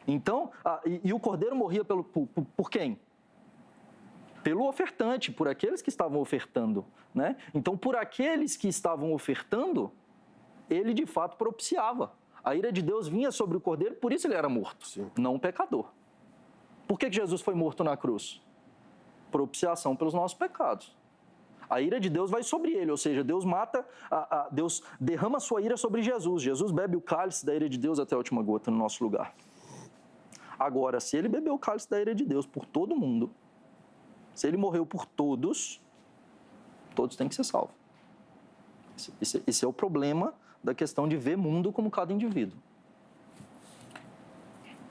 Então, e o Cordeiro morria por quem? Pelo ofertante, por aqueles que estavam ofertando, né? Então, por aqueles que estavam ofertando, ele de fato propiciava. A ira de Deus vinha sobre o Cordeiro, por isso ele era morto, não o pecador. Por que Jesus foi morto na cruz? Propiciação pelos nossos pecados. A ira de Deus vai sobre ele, ou seja, Deus mata, Deus derrama sua ira sobre Jesus. Jesus bebe o cálice da ira de Deus até a última gota no nosso lugar. Agora, se ele bebeu o cálice da ira de Deus por todo mundo, se ele morreu por todos, todos têm que ser salvos. Esse é o problema da questão de ver mundo como cada indivíduo.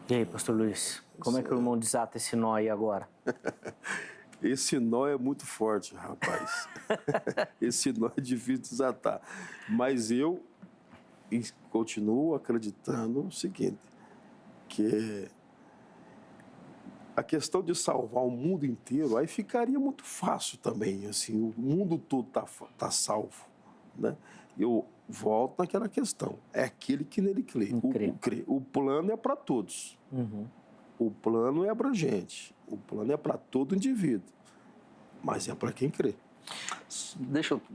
E aí, pastor Luiz, como é que o irmão desata esse nó aí agora? Esse nó é muito forte, rapaz. Esse nó é difícil de desatar. Mas eu continuo acreditando o seguinte, que a questão de salvar o mundo inteiro, aí ficaria muito fácil também, assim, o mundo todo tá salvo, né? Eu volto naquela questão, é aquele que nele crê. O plano é para todos. O plano é abrangente, o plano é para todo indivíduo, mas é para quem crê.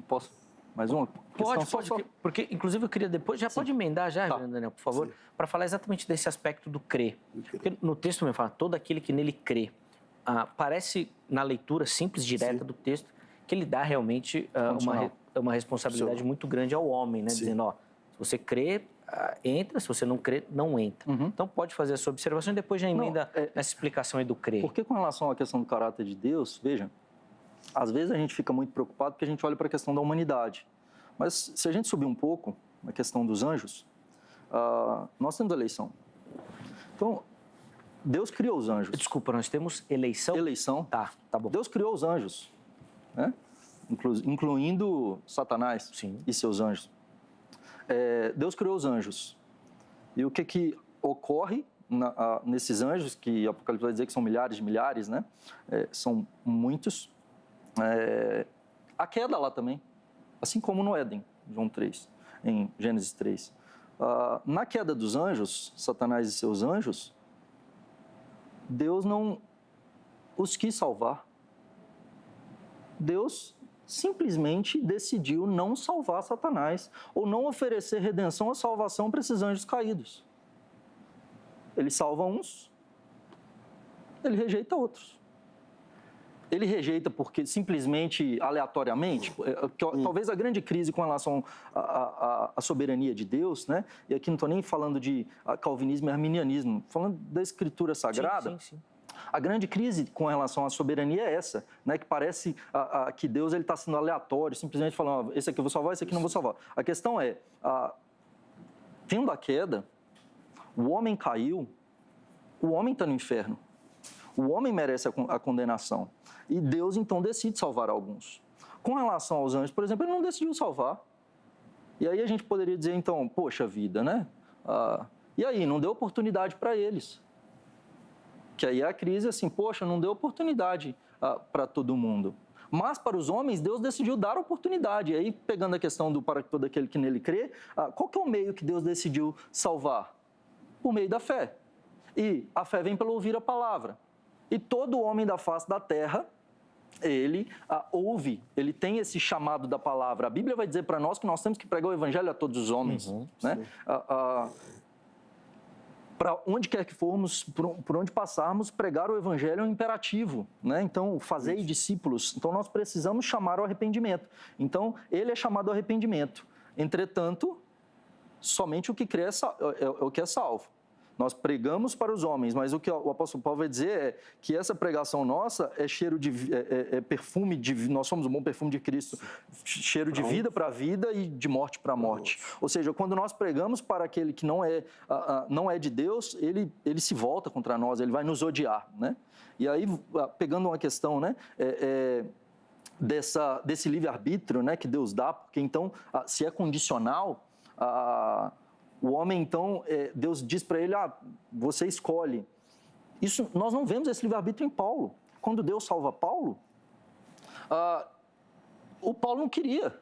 Posso mais uma? Pode, porque inclusive eu queria depois, pode emendar já, Daniel, por favor, para falar exatamente desse aspecto do crer. Porque no texto me fala, todo aquele que nele crê. Parece, na leitura simples, direta do texto, que ele dá realmente uma responsabilidade muito grande ao homem, né? Dizendo, ó, se você crê, entra, se você não crê, não entra. Então pode fazer a sua observação e depois já emenda nessa explicação aí do crer. Porque com relação à questão do caráter de Deus, veja, às vezes a gente fica muito preocupado porque a gente olha para a questão da humanidade. Mas se a gente subir um pouco na questão dos anjos, nós temos eleição. Então, Deus criou os anjos. Desculpa, nós temos eleição? Eleição. Tá bom. Deus criou os anjos, né? Incluindo Satanás e seus anjos. Deus criou os anjos. E o que ocorre nesses anjos, que o Apocalipse vai dizer que são milhares de milhares, né? São muitos. A queda lá também, assim como no Éden, João 3, em Gênesis 3. Na queda dos anjos, Satanás e seus anjos, Deus não os quis salvar. Deus simplesmente decidiu não salvar Satanás ou não oferecer redenção ou salvação para esses anjos caídos. Ele salva uns, ele rejeita outros. Ele rejeita porque simplesmente, aleatoriamente, talvez a grande crise com relação à soberania de Deus, né? E aqui não estou nem falando de calvinismo e arminianismo, falando da Escritura Sagrada. Sim. A grande crise com relação à soberania é essa, né? Que parece que Deus está sendo aleatório, simplesmente falando, esse aqui eu vou salvar, esse aqui não vou salvar. A questão é, tendo a queda, o homem caiu, o homem está no inferno. O homem merece a condenação. E Deus, então, decide salvar alguns. Com relação aos anjos, por exemplo, ele não decidiu salvar. E aí a gente poderia dizer, então, poxa vida, né? E aí, não deu oportunidade para eles. Que aí é a crise, assim, poxa, não deu oportunidade para todo mundo. Mas para os homens, Deus decidiu dar oportunidade. E aí, pegando a questão do para todo aquele que nele crê, qual que é o meio que Deus decidiu salvar? Por meio da fé. E a fé vem pelo ouvir a palavra. E todo homem da face da terra, ele ouve, ele tem esse chamado da palavra. A Bíblia vai dizer para nós que nós temos que pregar o evangelho a todos os homens. Né? Para onde quer que formos, por onde passarmos, pregar o evangelho é um imperativo, né? Então, fazei discípulos. Então, nós precisamos chamar ao arrependimento. Então, ele é chamado ao arrependimento. Entretanto, somente o que crê é o que é salvo. Nós pregamos para os homens, mas o que o apóstolo Paulo vai dizer é que essa pregação nossa é cheiro de perfume de, nós somos um bom perfume de Cristo, cheiro de vida para a vida e de morte para a morte. Ou seja, quando nós pregamos para aquele que não é de Deus, ele se volta contra nós, ele vai nos odiar, né? E aí, pegando uma questão, né, desse livre-arbítrio, né, que Deus dá, porque então, se é condicional, o homem, então, Deus diz para ele, você escolhe. Isso, nós não vemos esse livre-arbítrio em Paulo. Quando Deus salva Paulo, o Paulo não queria.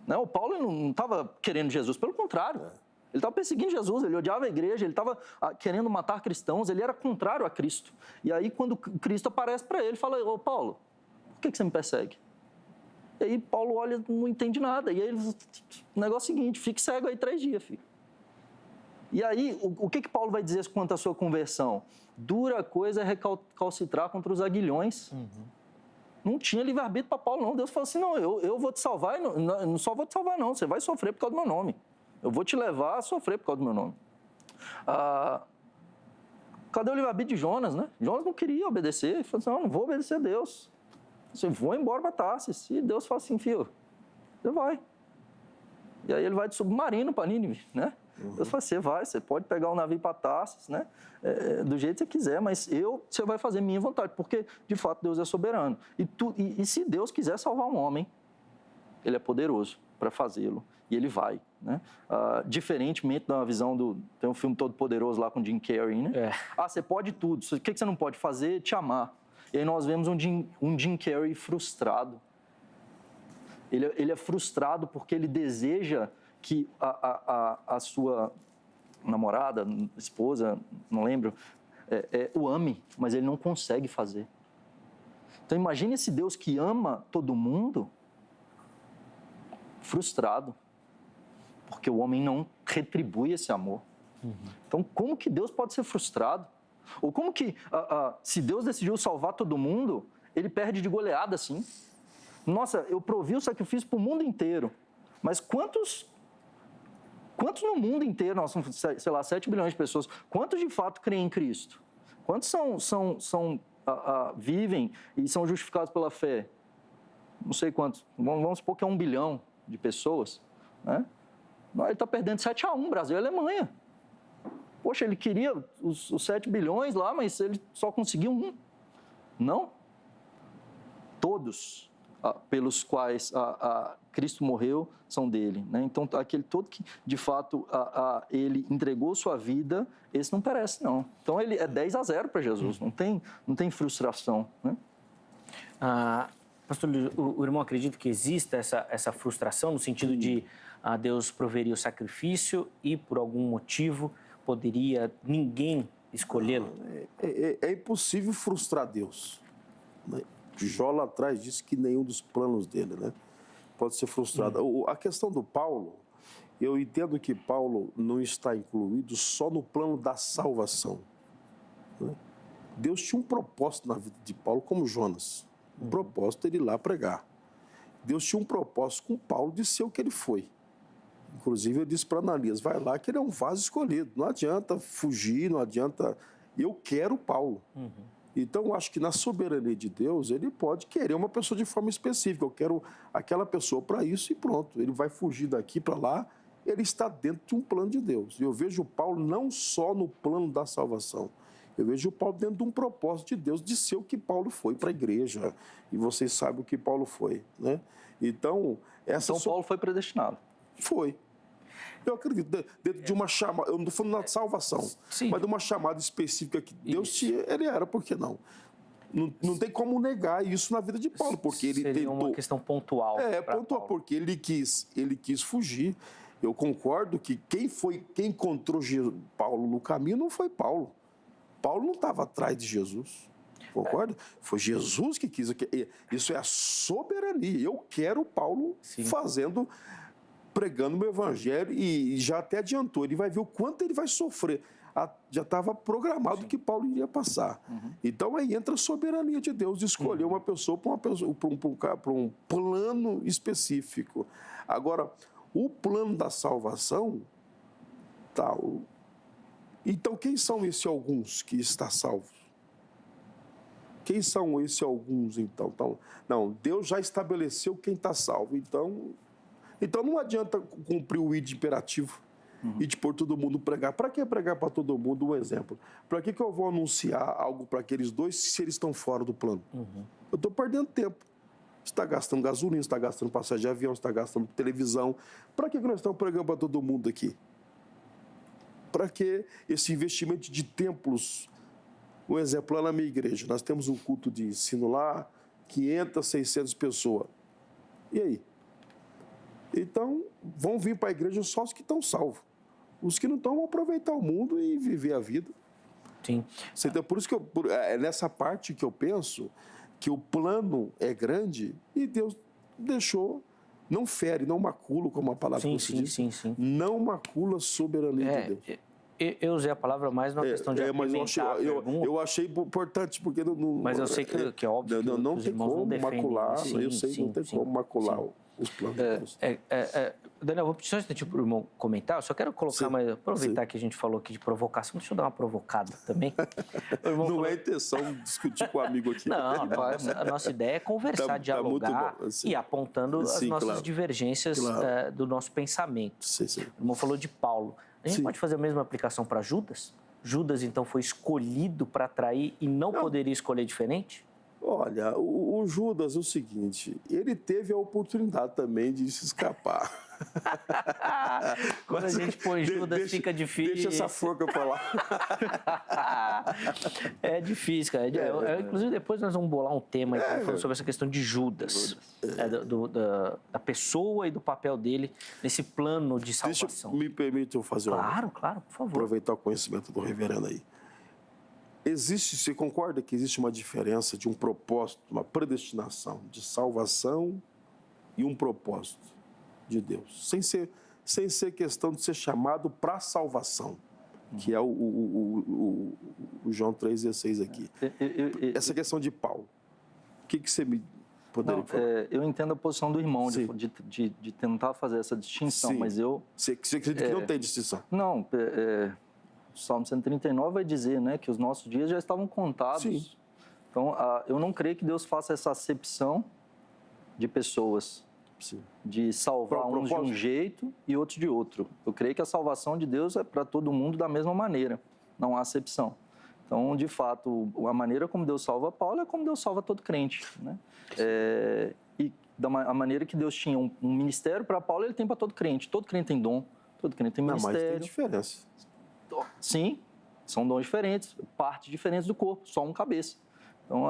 Né? O Paulo não estava querendo Jesus, pelo contrário. Ele estava perseguindo Jesus, ele odiava a igreja, ele estava querendo matar cristãos, ele era contrário a Cristo. E aí, quando Cristo aparece para ele, fala, ô Paulo, por que você me persegue? E aí Paulo olha, não entende nada. E aí, o negócio é o seguinte, fique cego aí 3 dias, filho. E aí, o que Paulo vai dizer quanto à sua conversão? Dura coisa é recalcitrar contra os aguilhões. Não tinha livre-arbítrio para Paulo, não. Deus falou assim, não, eu vou te salvar, não só vou te salvar, não. Você vai sofrer por causa do meu nome. Eu vou te levar a sofrer por causa do meu nome. Cadê o livre-arbítrio de Jonas, né? Jonas não queria obedecer. Ele falou assim, não vou obedecer a Deus. Eu vou embora para Tarsis. E Deus fala assim, filho, você vai. E aí ele vai de submarino para Nínive, né? Deus fala, você pode pegar um navio para Tarsis, né? Do jeito que você quiser, mas você vai fazer minha vontade, porque, de fato, Deus é soberano. E se Deus quiser salvar um homem, ele é poderoso para fazê-lo, e ele vai, né? Diferentemente da visão tem um filme Todo Poderoso lá com Jim Carrey, né? Você pode tudo, o que você não pode fazer? Te amar. E aí nós vemos um Jim Carrey frustrado. Ele é frustrado porque ele deseja que a sua namorada, esposa, não lembro, o ame, mas ele não consegue fazer. Então imagine esse Deus que ama todo mundo, frustrado, porque o homem não retribui esse amor. Então como que Deus pode ser frustrado? Ou como que, se Deus decidiu salvar todo mundo, ele perde de goleada assim? Nossa, eu provi o sacrifício para o mundo inteiro, mas quantos no mundo inteiro, nós somos, sei lá, 7 bilhões de pessoas, quantos de fato creem em Cristo? Quantos vivem e são justificados pela fé? Não sei quantos, vamos supor que é 1 bilhão de pessoas, né? Ele está perdendo 7-1, Brasil e Alemanha. Poxa, ele queria os 7 bilhões lá, mas ele só conseguiu 1. Não. Todos pelos quais Cristo morreu são dele, né? Então, aquele todo que, de fato, ele entregou sua vida, esse não perece, não. Então, ele é 10-0 para Jesus, não tem frustração, né? Pastor Luiz, o irmão acredita que exista essa frustração no sentido de Deus proveria o sacrifício e, por algum motivo, poderia ninguém escolhê-lo? É impossível frustrar Deus, né? Jó lá atrás disse que nenhum dos planos dele, né, pode ser frustrado. A questão do Paulo, eu entendo que Paulo não está incluído só no plano da salvação, né? Deus tinha um propósito na vida de Paulo, como Jonas. Um propósito de ir lá pregar. Deus tinha um propósito com Paulo de ser o que ele foi. Inclusive, eu disse para Ananias, vai lá que ele é um vaso escolhido. Não adianta fugir, não adianta... Eu quero Paulo. Então, eu acho que na soberania de Deus, ele pode querer uma pessoa de forma específica. Eu quero aquela pessoa para isso e pronto. Ele vai fugir daqui para lá, ele está dentro de um plano de Deus. E eu vejo Paulo não só no plano da salvação, eu vejo Paulo dentro de um propósito de Deus, de ser o que Paulo foi para a igreja. E vocês sabem o que Paulo foi, né? Então, Paulo foi predestinado. Foi. Eu acredito, dentro de uma chamada, eu não estou falando na salvação, mas de uma chamada específica que Deus tinha, ele era, por que não? Não tem como negar isso na vida de Paulo, porque ele Seria tentou... uma questão pontual. pra pontual, Paulo. porque ele quis fugir. Eu concordo que quem encontrou Paulo no caminho não foi Paulo. Paulo não estava atrás de Jesus. Concorda? Foi Jesus que quis. Isso é a soberania. Eu quero Paulo pregando o meu evangelho e já até adiantou. Ele vai ver o quanto ele vai sofrer. Já estava programado que Paulo iria passar. Então aí entra a soberania de Deus de escolher uma pessoa para um plano específico. Agora, o plano da salvação, então quem são esses alguns que está salvos? Quem são esses alguns, então? Não, Deus já estabeleceu quem está salvo. Então não adianta cumprir o id imperativo e de pôr todo mundo pregar. Para que pregar para todo mundo? Um exemplo. Para que eu vou anunciar algo para aqueles dois se eles estão fora do plano? Eu estou perdendo tempo. Você está gastando gasolina, você está gastando passagem de avião, você está gastando televisão. Para que nós estamos pregando para todo mundo aqui? Para que esse investimento de templos? Um exemplo, lá na minha igreja, nós temos um culto de ensino lá, 500, 600 pessoas. E aí? Então, vão vir para a igreja só os que estão salvos. Os que não estão vão aproveitar o mundo e viver a vida. Sim. Então, por isso que é nessa parte que eu penso que o plano é grande e Deus deixou, não fere, não macula, como a palavra diz. Sim. Não macula a soberania de Deus. Eu usei a palavra mais numa questão de apimentar eu achei importante, porque não... Mas eu sei que é óbvio que não os tem irmãos como não defendem. macular, não tem como macular os planos de Deus. Daniel, vou pedir só um instantinho para o irmão comentar. Eu só quero colocar, mas aproveitar que a gente falou aqui de provocação, deixa eu dar uma provocada também. Não é intenção discutir com o amigo aqui. Não, a nossa ideia é conversar, dialogar e apontando as nossas divergências do nosso pensamento. O irmão falou de Paulo. A gente pode fazer a mesma aplicação para Judas? Judas, então, foi escolhido para trair e não poderia escolher diferente? Olha, o Judas é o seguinte, ele teve a oportunidade também de se escapar. Quando a gente põe Judas, fica difícil. Deixa essa forca para lá. É difícil, cara. Inclusive, depois nós vamos bolar um tema falando sobre essa questão de Judas. Da pessoa e do papel dele nesse plano de salvação. Me permite eu fazer Claro, por favor. Aproveitar o conhecimento do reverendo aí. Você concorda que existe uma diferença de um propósito, uma predestinação de salvação e um propósito de Deus? Sem ser questão de ser chamado para salvação, que é o João 3,16 aqui. Essa questão de Paulo, o que você me poderia falar? Eu entendo a posição do irmão de tentar fazer essa distinção, mas eu... Você acredita que não tem distinção? Não, o Salmo 139 vai dizer, né, que os nossos dias já estavam contados. Sim. Então, eu não creio que Deus faça essa acepção de pessoas, de salvar uns de um jeito e outros de outro. Eu creio que a salvação de Deus é para todo mundo da mesma maneira, não há acepção. Então, de fato, a maneira como Deus salva Paulo é como Deus salva todo crente, né? E a maneira que Deus tinha um ministério para Paulo, ele tem para todo crente. Todo crente tem dom, todo crente tem ministério. Mas tem diferença. Sim, são dons diferentes, partes diferentes do corpo, só um cabeça. Então,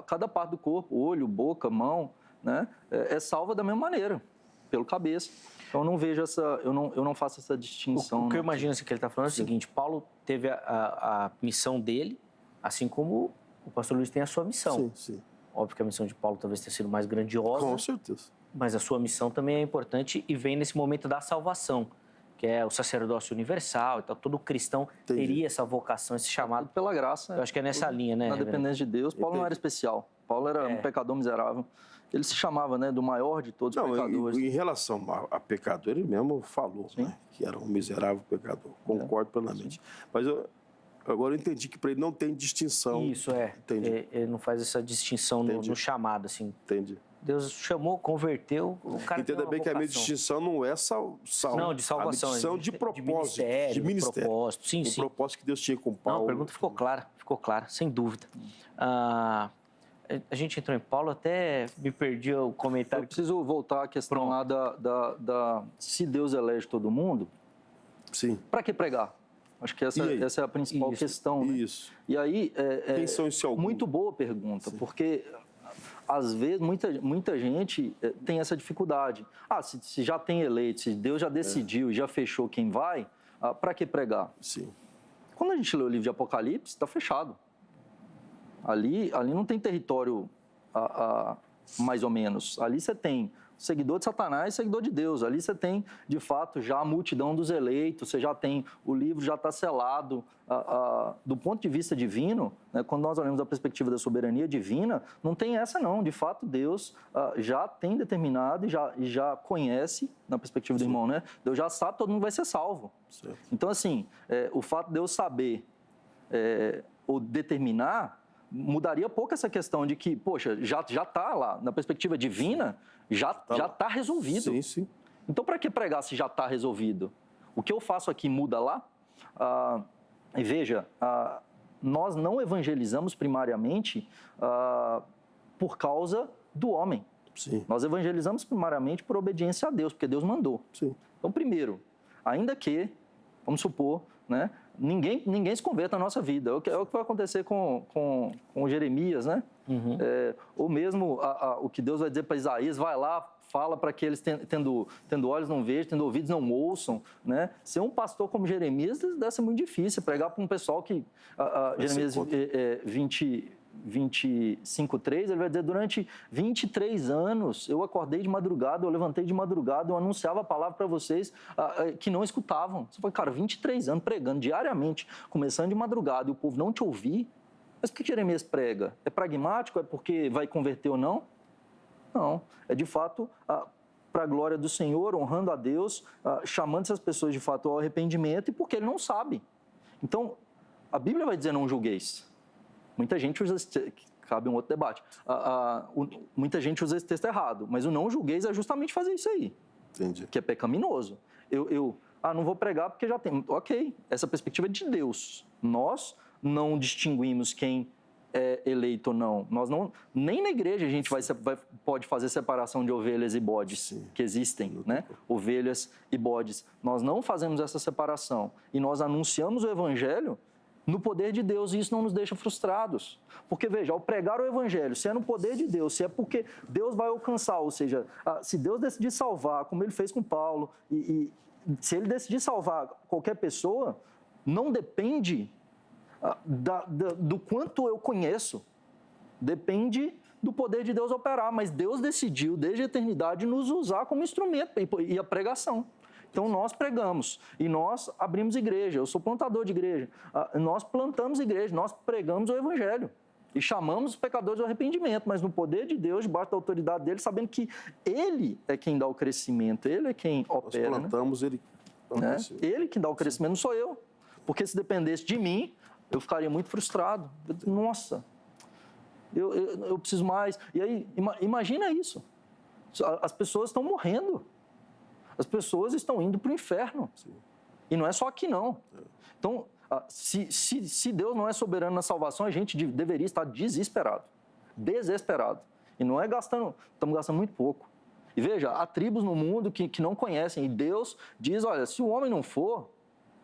cada parte do corpo, olho, boca, mão, né, é salva da mesma maneira, pelo cabeça. Então, eu não vejo eu não faço essa distinção. O que eu imagino que ele está falando é o seguinte: Paulo teve a missão dele, assim como o pastor Luiz tem a sua missão. Sim. Óbvio que a missão de Paulo talvez tenha sido mais grandiosa. Com certeza. Mas a sua missão também é importante e vem nesse momento da salvação, que é o sacerdócio universal. Então, todo cristão teria essa vocação, esse chamado. Pela graça. Eu acho que é nessa linha, né? Na dependência de Deus, Paulo não era especial. Paulo era um pecador miserável. Ele se chamava, né, do maior de todos os pecadores. Em relação a pecador, ele mesmo falou, né, que era um miserável pecador. Concordo plenamente. Mas agora eu entendi que para ele não tem distinção. Isso, Entendi. Ele não faz essa distinção no chamado, assim. Entendi. Deus chamou, converteu, o cara entenda bem que a minha distinção não é não, de salvação. A distinção de propósito. De ministério. Propósito. Sim. O propósito que Deus tinha com Paulo. Não, a pergunta ficou clara, sem dúvida. A gente entrou em Paulo, até me perdi o comentário. Eu preciso voltar à questão lá se Deus elege todo mundo. Sim. Para que pregar? Acho que essa é a principal questão. Né? Isso. E aí, Quem são esse algum? Muito boa pergunta, porque às vezes muita gente tem essa dificuldade. Se já tem eleito, se Deus já decidiu e já fechou quem vai, para que pregar? Sim. Quando a gente lê o livro de Apocalipse, está fechado. Ali não tem território mais ou menos. Ali você tem seguidor de Satanás e seguidor de Deus. Ali você tem, de fato, já a multidão dos eleitos, você já tem, o livro já está selado. Do ponto de vista divino, né, quando nós olhamos da perspectiva da soberania divina, não tem essa não. De fato, Deus já tem determinado e já conhece, na perspectiva do irmão, né? Deus já sabe que todo mundo vai ser salvo. Certo. Então, assim, o fato de Deus saber ou determinar, mudaria pouco essa questão de que, poxa, já está lá, na perspectiva divina, já está resolvido. Sim, sim. Então, para que pregar se já está resolvido? O que eu faço aqui muda lá? E veja, nós não evangelizamos primariamente por causa do homem. Sim. Nós evangelizamos primariamente por obediência a Deus, porque Deus mandou. Sim. Então, primeiro, ainda que, vamos supor, né, ninguém se converta na nossa vida. É o que vai acontecer com Jeremias, né? Uhum. Ou mesmo o que Deus vai dizer para Isaías, vai lá, fala para que eles, tendo olhos não vejam, tendo ouvidos não ouçam, né? Ser um pastor como Jeremias deve ser muito difícil, pregar para um pessoal que... Jeremias 25:3, ele vai dizer, durante 23 anos eu acordei de madrugada, eu levantei de madrugada, eu anunciava a palavra para vocês que não escutavam. Você fala, cara, 23 anos pregando diariamente, começando de madrugada, e o povo não te ouvir. Mas por que Jeremias prega? É pragmático? É porque vai converter ou não? Não, é de fato para a glória do Senhor, honrando a Deus, chamando essas pessoas de fato ao arrependimento, e porque ele não sabe. Então, a Bíblia vai dizer não julgueis. Muita gente usa, cabe um outro debate, muita gente usa esse texto errado, mas o não julgueis é justamente fazer isso aí. Entendi. Que é pecaminoso. Não vou pregar porque já tem. Ok, essa perspectiva é de Deus. Nós não distinguimos quem é eleito ou não. Nós não, nem na igreja a gente pode fazer separação de ovelhas e bodes. Sim. Que existem, né? Ovelhas e bodes. Nós não fazemos essa separação e nós anunciamos o evangelho no poder de Deus, e isso não nos deixa frustrados. Porque, veja, ao pregar o evangelho, se é no poder de Deus, se é porque Deus vai alcançar, ou seja, se Deus decidir salvar, como ele fez com Paulo, e se ele decidir salvar qualquer pessoa, não depende do quanto eu conheço, depende do poder de Deus operar, mas Deus decidiu, desde a eternidade, nos usar como instrumento, e a pregação. Então, nós pregamos e nós abrimos igreja. Eu sou plantador de igreja. Nós plantamos igreja, nós pregamos o evangelho e chamamos os pecadores ao arrependimento, mas no poder de Deus, debaixo da autoridade dele, sabendo que ele é quem dá o crescimento, ele é quem opera. Nós plantamos, né? Ele que dá o crescimento, não sou eu. Porque se dependesse de mim, eu ficaria muito frustrado. Nossa, eu preciso mais. E aí, imagina isso. As pessoas estão morrendo. As pessoas estão indo para o inferno. Sim. E não é só aqui, não. Então, se Deus não é soberano na salvação, a gente deveria estar desesperado. Desesperado. E não é gastando... Estamos gastando muito pouco. E veja, há tribos no mundo que não conhecem. E Deus diz, olha, se o homem não for,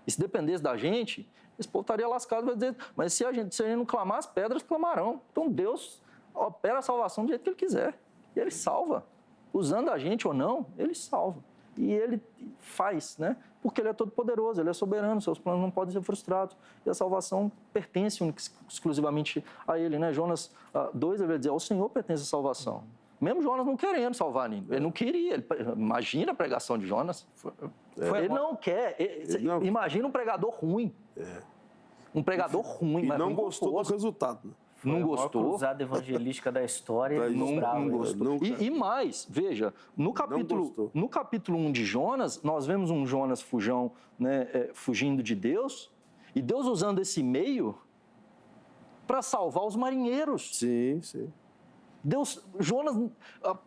e se dependesse da gente, esse povo estaria lascado. Vai dizer, mas se a gente não clamar, as pedras clamarão. Então, Deus opera a salvação do jeito que Ele quiser. E Ele salva. Usando a gente ou não, Ele salva. E ele faz, né? Porque ele é todo poderoso, ele é soberano, seus planos não podem ser frustrados. E a salvação pertence exclusivamente a ele, né? Jonas 2, ele vai dizer, ao Senhor pertence a salvação. Mesmo Jonas não querendo salvar ninguém. Ele não queria. Imagina a pregação de Jonas. Ele não quer. Imagina um pregador ruim. Um pregador ruim. E mas não gostou do resultado, né? Não gostou. A maior cruzada evangelística da história. Não gostou. E mais, veja, no capítulo 1 de Jonas, nós vemos um Jonas fujão, né, fugindo de Deus, e Deus usando esse meio para salvar os marinheiros. Sim, sim. Jonas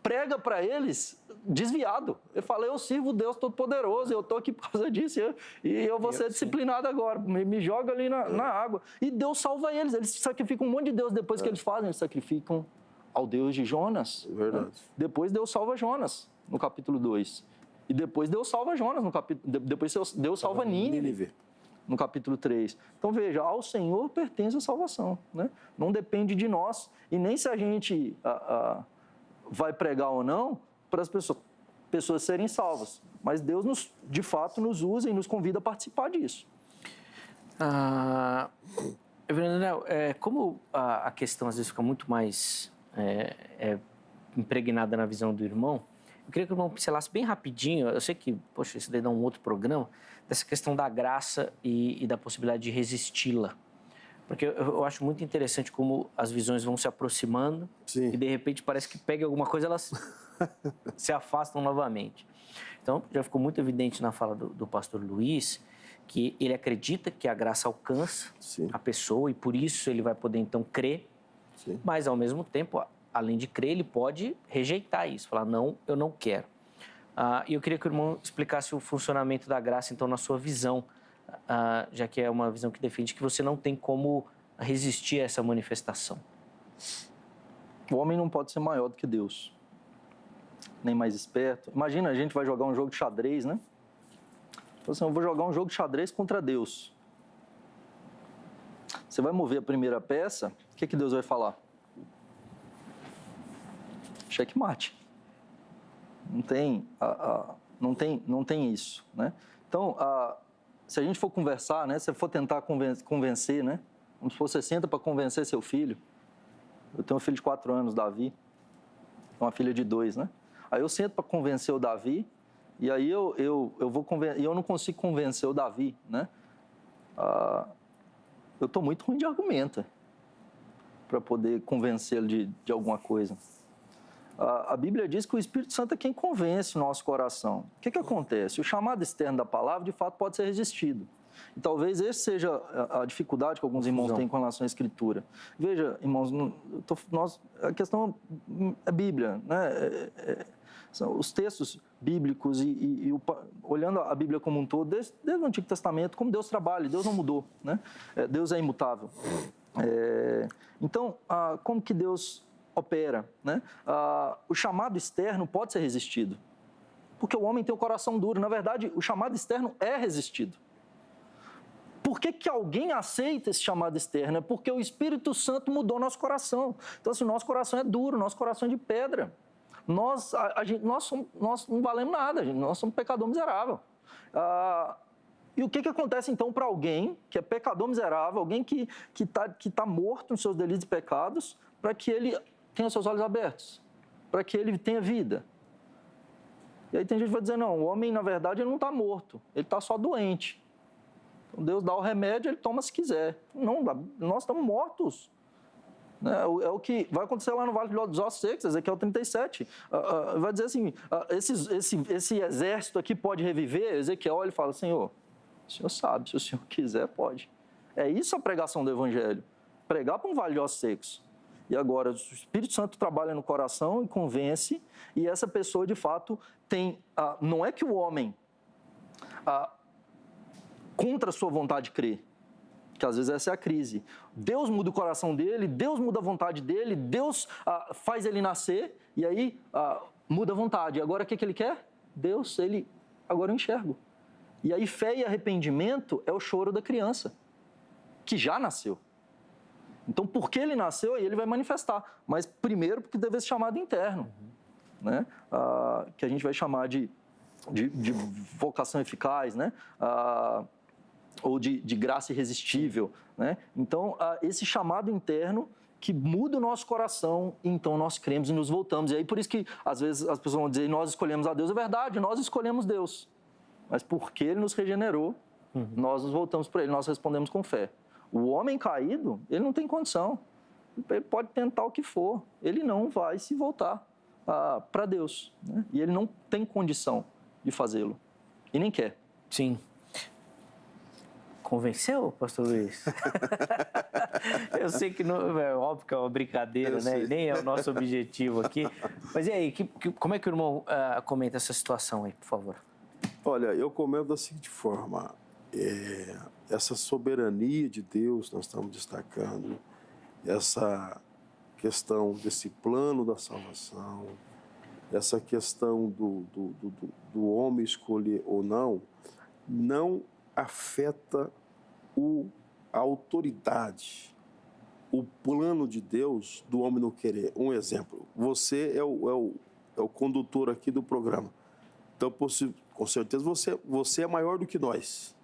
prega para eles desviado. Ele fala, eu sirvo Deus Todo-Poderoso, eu estou aqui por causa disso, e eu vou ser disciplinado agora, me joga ali na água. E Deus salva eles sacrificam um monte de Deus depois que eles fazem, eles sacrificam ao Deus de Jonas. Verdade. Né? Depois Deus salva Jonas, no capítulo 2. E depois Deus salva Jonas, depois Deus salva Nínive. no capítulo 3. Então, veja, ao Senhor pertence a salvação, né? Não depende de nós, e nem se a gente vai pregar ou não para as pessoas serem salvas. Mas Deus, de fato, nos usa e nos convida a participar disso. Reverendo, como a questão às vezes fica muito mais impregnada na visão do irmão, eu queria que o irmão pincelasse bem rapidinho, eu sei que, poxa, isso daí dá um outro programa, dessa questão da graça e da possibilidade de resisti-la. Porque eu acho muito interessante como as visões vão se aproximando. Sim. E, de repente, parece que pega alguma coisa, elas se afastam novamente. Então, já ficou muito evidente na fala do pastor Luiz que ele acredita que a graça alcança Sim. a pessoa e, por isso, ele vai poder, então, crer. Sim. Mas, ao mesmo tempo, além de crer, ele pode rejeitar isso, falar, não, eu não quero. E eu queria que o irmão explicasse o funcionamento da graça, então, na sua visão, já que é uma visão que defende que você não tem como resistir a essa manifestação. O homem não pode ser maior do que Deus, nem mais esperto. Imagina, a gente vai jogar um jogo de xadrez, né? Então, assim, eu vou jogar um jogo de xadrez contra Deus. Você vai mover a primeira peça, o que Deus vai falar? Checkmate. Não tem isso, né? Então, se a gente for conversar, né? Se for tentar convencer, né? Vamos supor, você senta para convencer seu filho. Eu tenho um filho de 4 anos, Davi. Uma filha de 2, né? Aí eu sento para convencer o Davi, e aí eu não consigo convencer o Davi, né? Eu estou muito ruim de argumento para poder convencê-lo de alguma coisa. A Bíblia diz que o Espírito Santo é quem convence o nosso coração. O que acontece? O chamado externo da palavra, de fato, pode ser resistido. E talvez essa seja a dificuldade que alguns irmãos têm com relação à Escritura. Veja, irmãos, a questão é Bíblia, né? São os textos bíblicos olhando a Bíblia como um todo, desde o Antigo Testamento, como Deus trabalha, Deus não mudou, né? Deus é imutável. Então, como que Deus opera, né? O chamado externo pode ser resistido, porque o homem tem o coração duro. Na verdade, o chamado externo é resistido. Por que alguém aceita esse chamado externo? É porque o Espírito Santo mudou nosso coração. Então, assim, nosso coração é duro, nosso coração é de pedra. Nós não valemos nada, nós somos pecador miserável. E o que acontece, então, para alguém que é pecador miserável, alguém que tá morto nos seus delitos e pecados, para que ele tenha seus olhos abertos, para que ele tenha vida? E aí tem gente que vai dizer, não, o homem, na verdade, ele não está morto, ele está só doente. Então, Deus dá o remédio, ele toma se quiser. Não, nós estamos mortos. É o que vai acontecer lá no Vale dos Ossos Secos, Ezequiel 37. Vai dizer assim, esse exército aqui pode reviver? Ezequiel, ele fala, Senhor, o Senhor sabe, se o Senhor quiser, pode. É isso a pregação do Evangelho. Pregar para um Vale de Ossos Secos. E agora, o Espírito Santo trabalha no coração e convence, e essa pessoa, de fato, tem... não é que o homem, contra a sua vontade, crê. Que às vezes essa é a crise. Deus muda o coração dele, Deus muda a vontade dele, Deus faz ele nascer, e aí muda a vontade. Agora o que ele quer? Deus, agora eu enxergo. E aí fé e arrependimento é o choro da criança, que já nasceu. Então, porque ele nasceu, aí ele vai manifestar. Mas primeiro porque teve esse chamado interno, né? Que a gente vai chamar de vocação eficaz, né? Ou de graça irresistível, né? Então, esse chamado interno que muda o nosso coração, então nós cremos e nos voltamos. E aí, por isso que, às vezes, as pessoas vão dizer, nós escolhemos a Deus. É verdade, nós escolhemos Deus. Mas porque Ele nos regenerou, nós nos voltamos para Ele, nós respondemos com fé. O homem caído, ele não tem condição. Ele pode tentar o que for, ele não vai se voltar para Deus, né? E ele não tem condição de fazê-lo. E nem quer. Sim. Convenceu, pastor Luiz? Eu sei que não, é óbvio que é uma brincadeira, né? E nem é o nosso objetivo aqui. Mas e aí, como é que o irmão comenta essa situação aí, por favor? Olha, eu comento da seguinte forma. Essa soberania de Deus, nós estamos destacando, essa questão desse plano da salvação, essa questão do homem escolher ou não afeta a autoridade, o plano de Deus do homem não querer. Um exemplo, você é o condutor aqui do programa. Então, com certeza, você é maior do que nós.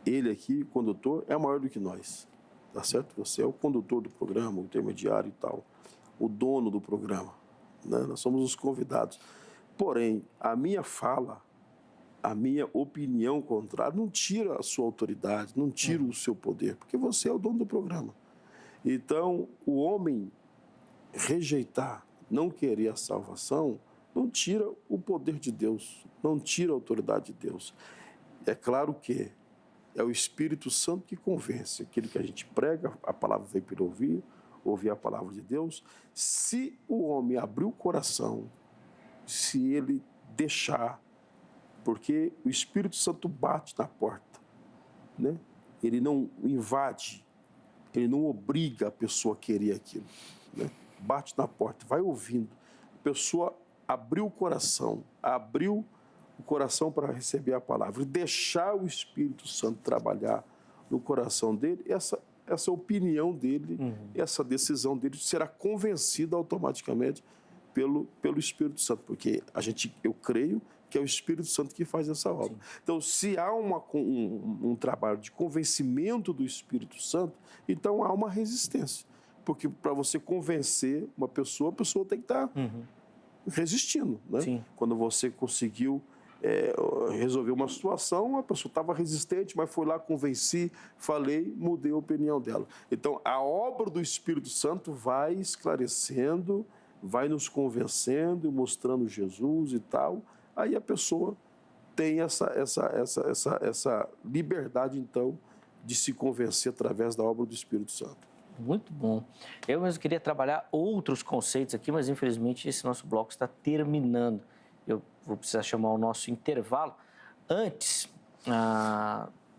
Ele aqui, condutor, é maior do que nós. Tá certo? Você é o condutor do programa, o intermediário e tal, o dono do programa, né? Nós somos os convidados. Porém, a minha fala, a minha opinião contrária não tira a sua autoridade, não tira o seu poder, porque você é o dono do programa. Então, o homem rejeitar, não querer a salvação, não tira o poder de Deus, não tira a autoridade de Deus. É claro que é o Espírito Santo que convence. Aquilo que a gente prega, a palavra vem para ouvir a palavra de Deus. Se o homem abrir o coração, se ele deixar, porque o Espírito Santo bate na porta, né? Ele não invade, ele não obriga a pessoa a querer aquilo, né? Bate na porta, vai ouvindo. A pessoa abriu o coração para receber a palavra e deixar o Espírito Santo trabalhar no coração dele, essa opinião dele, essa decisão dele será convencida automaticamente pelo Espírito Santo, porque eu creio que é o Espírito Santo que faz essa obra. Sim. Então, se há um trabalho de convencimento do Espírito Santo, então há uma resistência, porque para você convencer uma pessoa, a pessoa tem que estar resistindo, né? Sim. Quando você conseguiu resolver uma situação, a pessoa estava resistente, mas foi lá, convenci, falei, mudei a opinião dela. Então, a obra do Espírito Santo vai esclarecendo, vai nos convencendo, mostrando Jesus e tal. Aí a pessoa tem essa liberdade, então, de se convencer através da obra do Espírito Santo. Muito bom. Eu mesmo queria trabalhar outros conceitos aqui, mas infelizmente esse nosso bloco está terminando. Eu vou precisar chamar o nosso intervalo. Antes,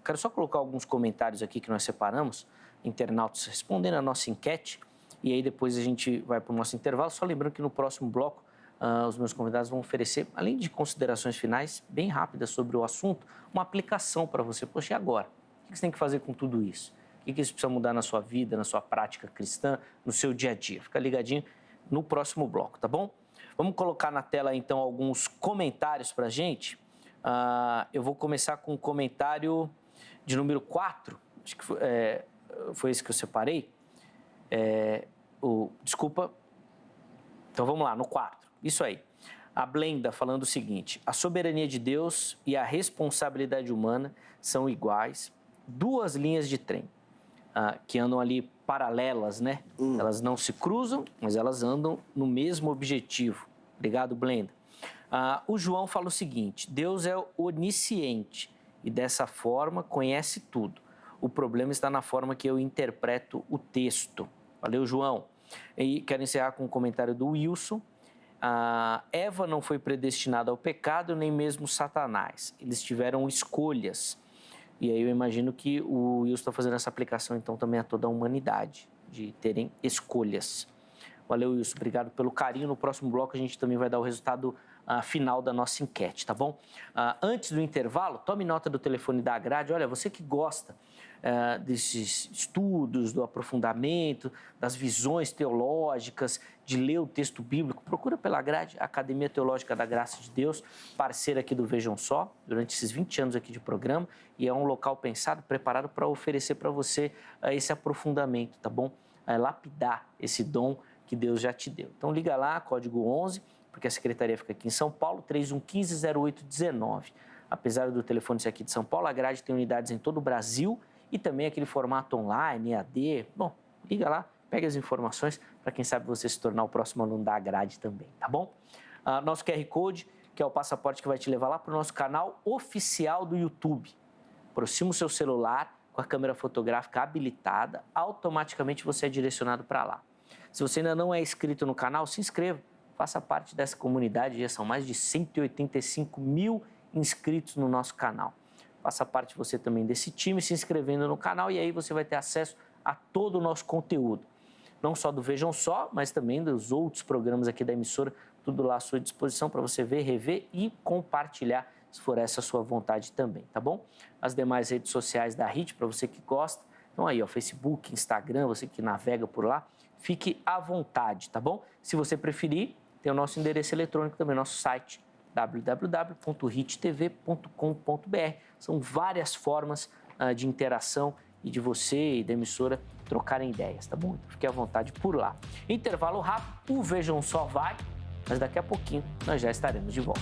quero só colocar alguns comentários aqui que nós separamos, internautas respondendo a nossa enquete, e aí depois a gente vai para o nosso intervalo. Só lembrando que no próximo bloco, os meus convidados vão oferecer, além de considerações finais bem rápidas sobre o assunto, uma aplicação para você. Poxa, e agora? O que você tem que fazer com tudo isso? O que isso precisa mudar na sua vida, na sua prática cristã, no seu dia a dia? Fica ligadinho no próximo bloco, tá bom? Vamos colocar na tela, então, alguns comentários para a gente. Eu vou começar com o comentário de número 4. Acho que foi esse que eu separei. Desculpa. Então, vamos lá, no 4. Isso aí. A Blenda falando o seguinte: a soberania de Deus e a responsabilidade humana são iguais. Duas linhas de trem que andam ali paralelas, né? Elas não se cruzam, mas elas andam no mesmo objetivo. Obrigado, Blenda. O João fala o seguinte: Deus é onisciente e dessa forma conhece tudo. O problema está na forma que eu interpreto o texto. Valeu, João. E quero encerrar com um comentário do Wilson. Eva não foi predestinada ao pecado, nem mesmo Satanás. Eles tiveram escolhas. E aí eu imagino que o Wilson está fazendo essa aplicação, então, também a toda a humanidade, de terem escolhas. Valeu, Wilson. Obrigado pelo carinho. No próximo bloco a gente também vai dar o resultado final da nossa enquete, tá bom? Antes do intervalo, tome nota do telefone da grade. Olha, você que gosta desses estudos, do aprofundamento, das visões teológicas, de ler o texto bíblico, procura pela grade Academia Teológica da Graça de Deus, parceira aqui do Vejam Só, durante esses 20 anos aqui de programa, e é um local pensado, preparado para oferecer para você esse aprofundamento, tá bom? Lapidar esse dom que Deus já te deu. Então liga lá, código 11, porque a secretaria fica aqui em São Paulo, 3115-0819. Apesar do telefone ser aqui de São Paulo, a grade tem unidades em todo o Brasil e também aquele formato online, EAD. Bom, liga lá, pega as informações para quem sabe você se tornar o próximo aluno da grade também, tá bom? Nosso QR Code, que é o passaporte que vai te levar lá para o nosso canal oficial do YouTube. Aproxima o seu celular com a câmera fotográfica habilitada, automaticamente você é direcionado para lá. Se você ainda não é inscrito no canal, se inscreva, faça parte dessa comunidade, já são mais de 185 mil inscritos no nosso canal. Faça parte você também desse time, se inscrevendo no canal, e aí você vai ter acesso a todo o nosso conteúdo. Não só do Vejam Só, mas também dos outros programas aqui da emissora, tudo lá à sua disposição para você ver, rever e compartilhar se for essa a sua vontade também, tá bom? As demais redes sociais da HIT, para você que gosta, então aí, ó, Facebook, Instagram, você que navega por lá, fique à vontade, tá bom? Se você preferir, tem o nosso endereço eletrônico também, nosso site, www.hittv.com.br. São várias formas de interação e de você e da emissora trocarem ideias, tá bom? Fique à vontade por lá. Intervalo rápido, o Vejam Só vai, mas daqui a pouquinho nós já estaremos de volta.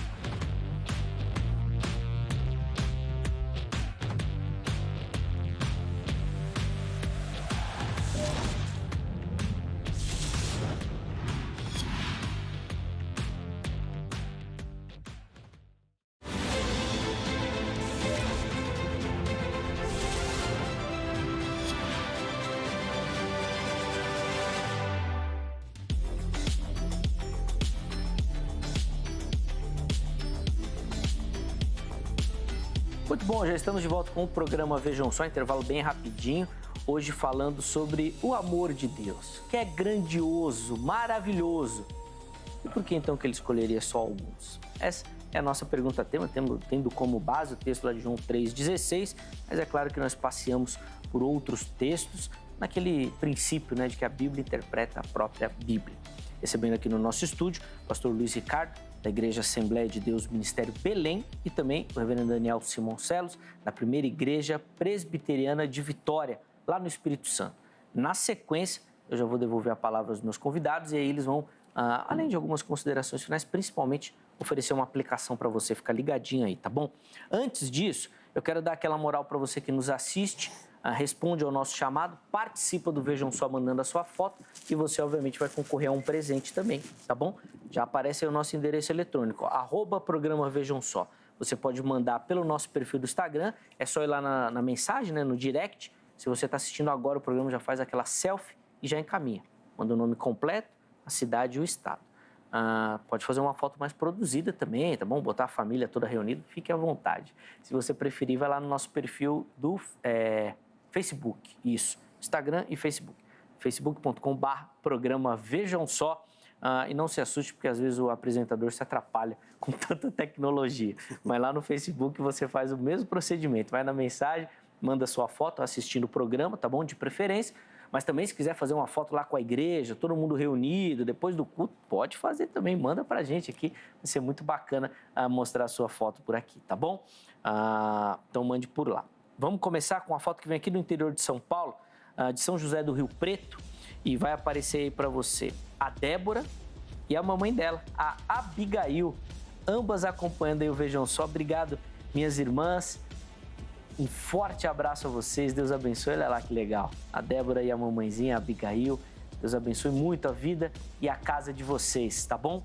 Muito bom, já estamos de volta com o programa Vejam Só, intervalo bem rapidinho. Hoje falando sobre o amor de Deus, que é grandioso, maravilhoso. E por que então que ele escolheria só alguns? Essa é a nossa pergunta tema, tendo como base o texto lá de João 3,16, mas é claro que nós passeamos por outros textos naquele princípio, né, de que a Bíblia interpreta a própria Bíblia. Recebendo aqui no nosso estúdio o pastor Luiz Ricardo, da Igreja Assembleia de Deus Ministério Belém, e também o reverendo Daniel Simoncellos, da Primeira Igreja Presbiteriana de Vitória, lá no Espírito Santo. Na sequência, eu já vou devolver a palavra aos meus convidados e aí eles vão, além de algumas considerações finais, principalmente oferecer uma aplicação para você ficar ligadinho aí, tá bom? Antes disso, eu quero dar aquela moral para você que nos assiste, responde ao nosso chamado, participa do Vejam Só mandando a sua foto e você, obviamente, vai concorrer a um presente também, tá bom? Já aparece aí o nosso endereço eletrônico, @programa Vejam Só. Você pode mandar pelo nosso perfil do Instagram, é só ir lá na mensagem, né, no direct. Se você está assistindo agora, o programa já faz aquela selfie e já encaminha. Manda o nome completo, a cidade e o estado. Pode fazer uma foto mais produzida também, tá bom? Botar a família toda reunida, fique à vontade. Se você preferir, vai lá no nosso perfil do Facebook, isso, Instagram e Facebook, facebook.com/programa Vejam Só, e não se assuste porque às vezes o apresentador se atrapalha com tanta tecnologia, mas lá no Facebook você faz o mesmo procedimento, vai na mensagem, manda sua foto assistindo o programa, tá bom, de preferência, mas também se quiser fazer uma foto lá com a igreja, todo mundo reunido, depois do culto, pode fazer também, manda pra gente aqui, vai ser muito bacana mostrar a sua foto por aqui, tá bom? Então mande por lá. Vamos começar com a foto que vem aqui do interior de São Paulo, de São José do Rio Preto, e vai aparecer aí para você a Débora e a mamãe dela, a Abigail, ambas acompanhando aí o Vejam Só. Obrigado, minhas irmãs. Um forte abraço a vocês, Deus abençoe. Olha lá que legal, a Débora e a mamãezinha, a Abigail. Deus abençoe muito a vida e a casa de vocês, tá bom?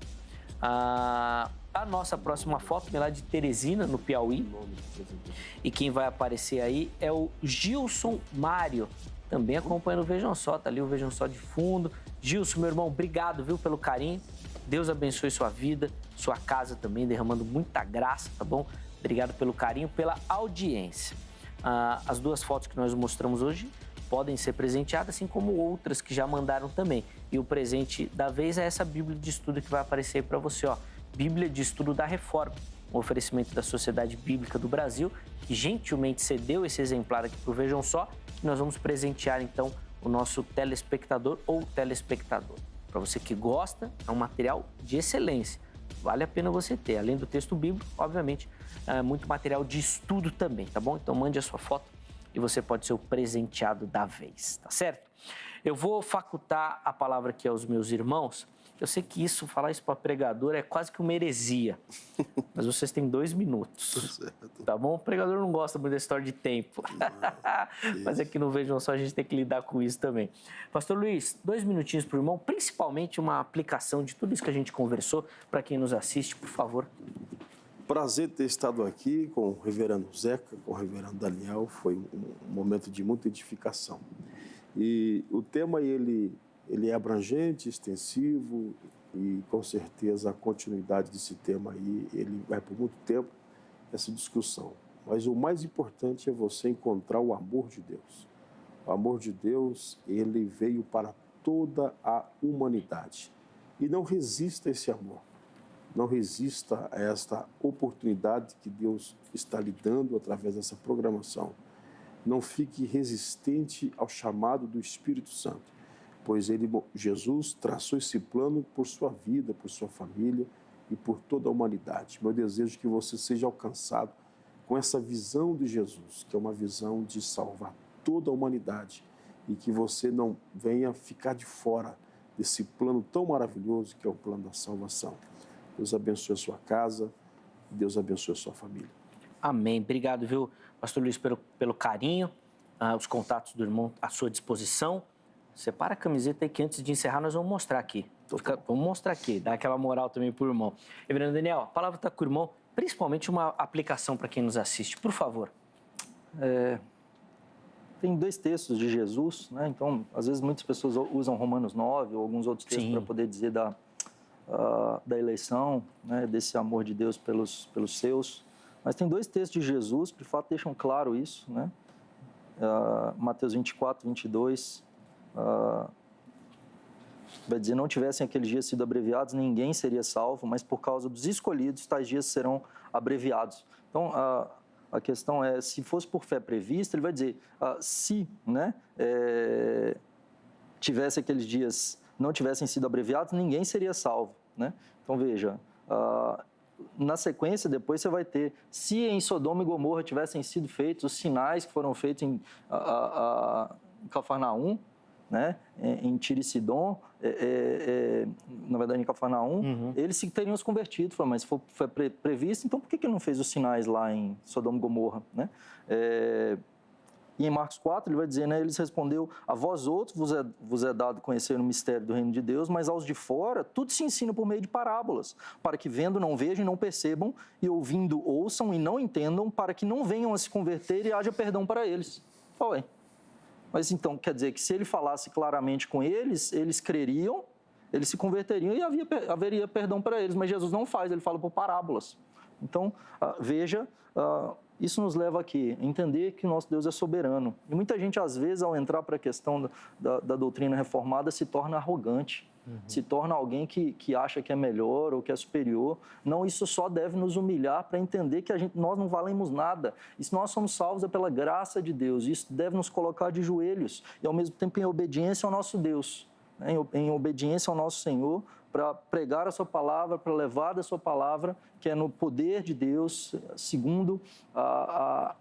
A nossa próxima foto vem lá de Teresina, no Piauí. E quem vai aparecer aí é o Gilson Mário, também acompanhando o Vejam Só, tá ali o Vejam Só de fundo. Gilson, meu irmão, obrigado, viu, pelo carinho. Deus abençoe sua vida, sua casa também, derramando muita graça, tá bom? Obrigado pelo carinho, pela audiência. As duas fotos que nós mostramos hoje podem ser presenteadas, assim como outras que já mandaram também. E o presente da vez é essa Bíblia de Estudo que vai aparecer para você, ó. Bíblia de Estudo da Reforma, um oferecimento da Sociedade Bíblica do Brasil, que gentilmente cedeu esse exemplar aqui para o Vejam Só, e nós vamos presentear, então, o nosso telespectador ou telespectadora. Para você que gosta, é um material de excelência, vale a pena você ter. Além do texto bíblico, obviamente, muito material de estudo também, tá bom? Então, mande a sua foto e você pode ser o presenteado da vez, tá certo? Eu vou facultar a palavra aqui aos meus irmãos. Eu sei que falar isso para pregador é quase que uma heresia, mas vocês têm 2 minutos, tá bom? O pregador não gosta muito dessa história de tempo, mas aqui no Vejam Só a gente tem que lidar com isso também. Pastor Luiz, 2 minutinhos para o irmão, principalmente uma aplicação de tudo isso que a gente conversou, para quem nos assiste, por favor. Prazer ter estado aqui com o reverendo Zeca, com o reverendo Daniel, foi um momento de muita edificação. E o tema, ele é abrangente, extensivo e, com certeza, a continuidade desse tema aí, ele vai por muito tempo, essa discussão. Mas o mais importante é você encontrar o amor de Deus. O amor de Deus, ele veio para toda a humanidade. E não resista a esse amor. Não resista a esta oportunidade que Deus está lhe dando através dessa programação. Não fique resistente ao chamado do Espírito Santo, pois Jesus traçou esse plano por sua vida, por sua família e por toda a humanidade. Meu desejo é que você seja alcançado com essa visão de Jesus, que é uma visão de salvar toda a humanidade, e que você não venha ficar de fora desse plano tão maravilhoso que é o plano da salvação. Deus abençoe a sua casa, Deus abençoe a sua família. Amém. Obrigado, viu, Pastor Luiz, pelo carinho, os contatos do irmão à sua disposição. Separa a camiseta aí que antes de encerrar nós vamos mostrar aqui. Vamos mostrar aqui, dar aquela moral também pro irmão. Reverendo Daniel, a palavra está com o irmão, principalmente uma aplicação para quem nos assiste, por favor. Tem 2 textos de Jesus, né? Então, às vezes muitas pessoas usam Romanos 9 ou alguns outros textos para poder dizer da eleição, né? Desse amor de Deus pelos seus. Mas tem 2 textos de Jesus que, de fato, deixam claro isso, né? Mateus 24, 22, vai dizer, não tivessem aqueles dias sido abreviados, ninguém seria salvo, mas por causa dos escolhidos, tais dias serão abreviados. Então, a questão é, se fosse por fé prevista, ele vai dizer, se, né, tivesse aqueles dias, não tivessem sido abreviados, ninguém seria salvo, né? Então, veja, na sequência, depois você vai ter, se em Sodoma e Gomorra tivessem sido feitos os sinais que foram feitos em Cafarnaum, né, em Tiro e Sidom, na verdade em Cafarnaum, eles se teriam se convertido. Mas se foi previsto, então por que não fez os sinais lá em Sodoma e Gomorra, né? E em Marcos 4 ele vai dizer, né, eles respondeu, a vós outros vos é dado conhecer o mistério do reino de Deus, mas aos de fora tudo se ensina por meio de parábolas, para que vendo não vejam e não percebam, e ouvindo ouçam e não entendam, para que não venham a se converter e haja perdão para eles. Ué. Mas então, quer dizer que se ele falasse claramente com eles, eles creriam, eles se converteriam e haveria perdão para eles. Mas Jesus não faz, ele fala por parábolas. Então, veja, isso nos leva aqui a entender que o nosso Deus é soberano. E muita gente, às vezes, ao entrar para a questão da doutrina reformada, se torna arrogante. Se torna alguém que acha que é melhor ou que é superior. Não, isso só deve nos humilhar para entender que nós não valemos nada. E se nós somos salvos é pela graça de Deus. Isso deve nos colocar de joelhos e, ao mesmo tempo, em obediência ao nosso Deus, né? Em obediência ao nosso Senhor, para pregar a sua palavra, para levar a sua palavra, que é no poder de Deus, segundo a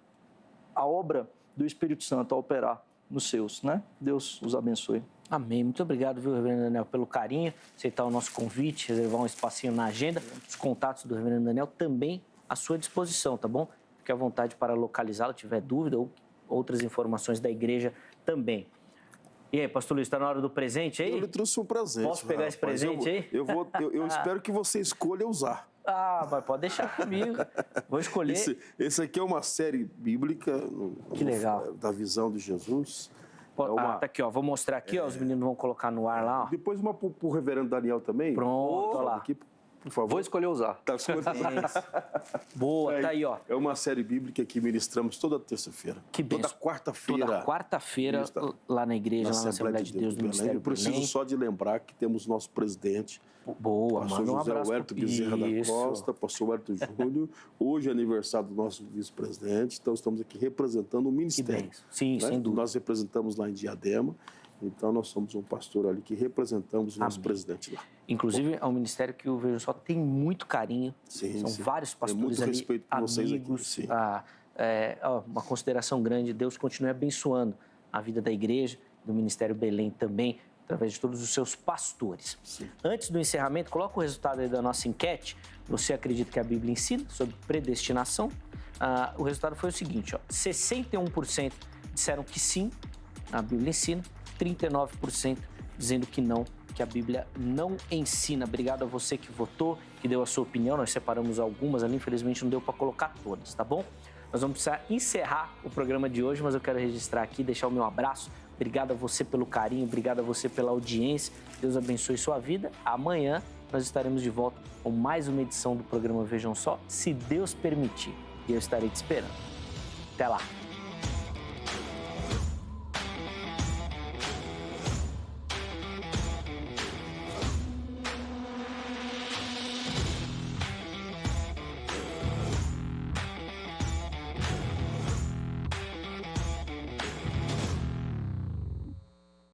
obra do Espírito Santo a operar nos seus, né? Deus os abençoe. Amém. Muito obrigado, viu, Reverendo Daniel, pelo carinho, aceitar o nosso convite, reservar um espacinho na agenda. Os contatos do Reverendo Daniel também à sua disposição, tá bom? Fique à vontade para localizá-lo, tiver dúvida ou outras informações da igreja também. E aí, Pastor Luiz, está na hora do presente aí? Eu lhe trouxe um presente. Posso pegar esse presente aí? Eu espero que você escolha usar. Mas pode deixar comigo. Vou escolher. Esse aqui é uma série bíblica. Que legal. Da visão de Jesus. Tá aqui, ó. Vou mostrar aqui, ó. Os meninos vão colocar no ar lá, ó. Depois uma para o Reverendo Daniel também. Pronto, olha lá. Aqui, por favor. Vou escolher usar. Tá escolhendo. Boa, tá aí, ó. É uma série bíblica que ministramos toda terça-feira. Que benção. Toda quarta-feira. Toda quarta-feira, lá na igreja, lá na Assembleia de Deus do Ministério Eu preciso Belém. só de lembrar que temos nosso presidente, Boa, pastor manda um José abraço. Huerto Bezerra da Costa, pastor Huerto Júnior. Hoje é aniversário do nosso vice-presidente, então estamos aqui representando o ministério. Sim, né? sem dúvida. Nós representamos lá em Diadema, então nós somos um pastor ali que representamos o nosso presidente lá. Inclusive, é um ministério que o Vejam Só tem muito carinho. Sim, São vários pastores muito ali, respeito por vocês aqui, amigos. sim. Uma consideração grande. Deus continue abençoando a vida da igreja, do Ministério Belém também, através de todos os seus pastores. Sim. Antes do encerramento, coloca o resultado aí da nossa enquete. Você acredita que a Bíblia ensina sobre predestinação? O resultado foi o seguinte, ó, 61% disseram que sim, a Bíblia ensina, 39% dizendo que não, que a Bíblia não ensina. Obrigado a você que votou, que deu a sua opinião. Nós separamos algumas ali, infelizmente não deu para colocar todas, tá bom? Nós vamos precisar encerrar o programa de hoje, mas eu quero registrar aqui, deixar o meu abraço. Obrigado a você pelo carinho, obrigado a você pela audiência. Deus abençoe sua vida. Amanhã nós estaremos de volta com mais uma edição do programa Vejam Só, se Deus permitir. E eu estarei te esperando. Até lá!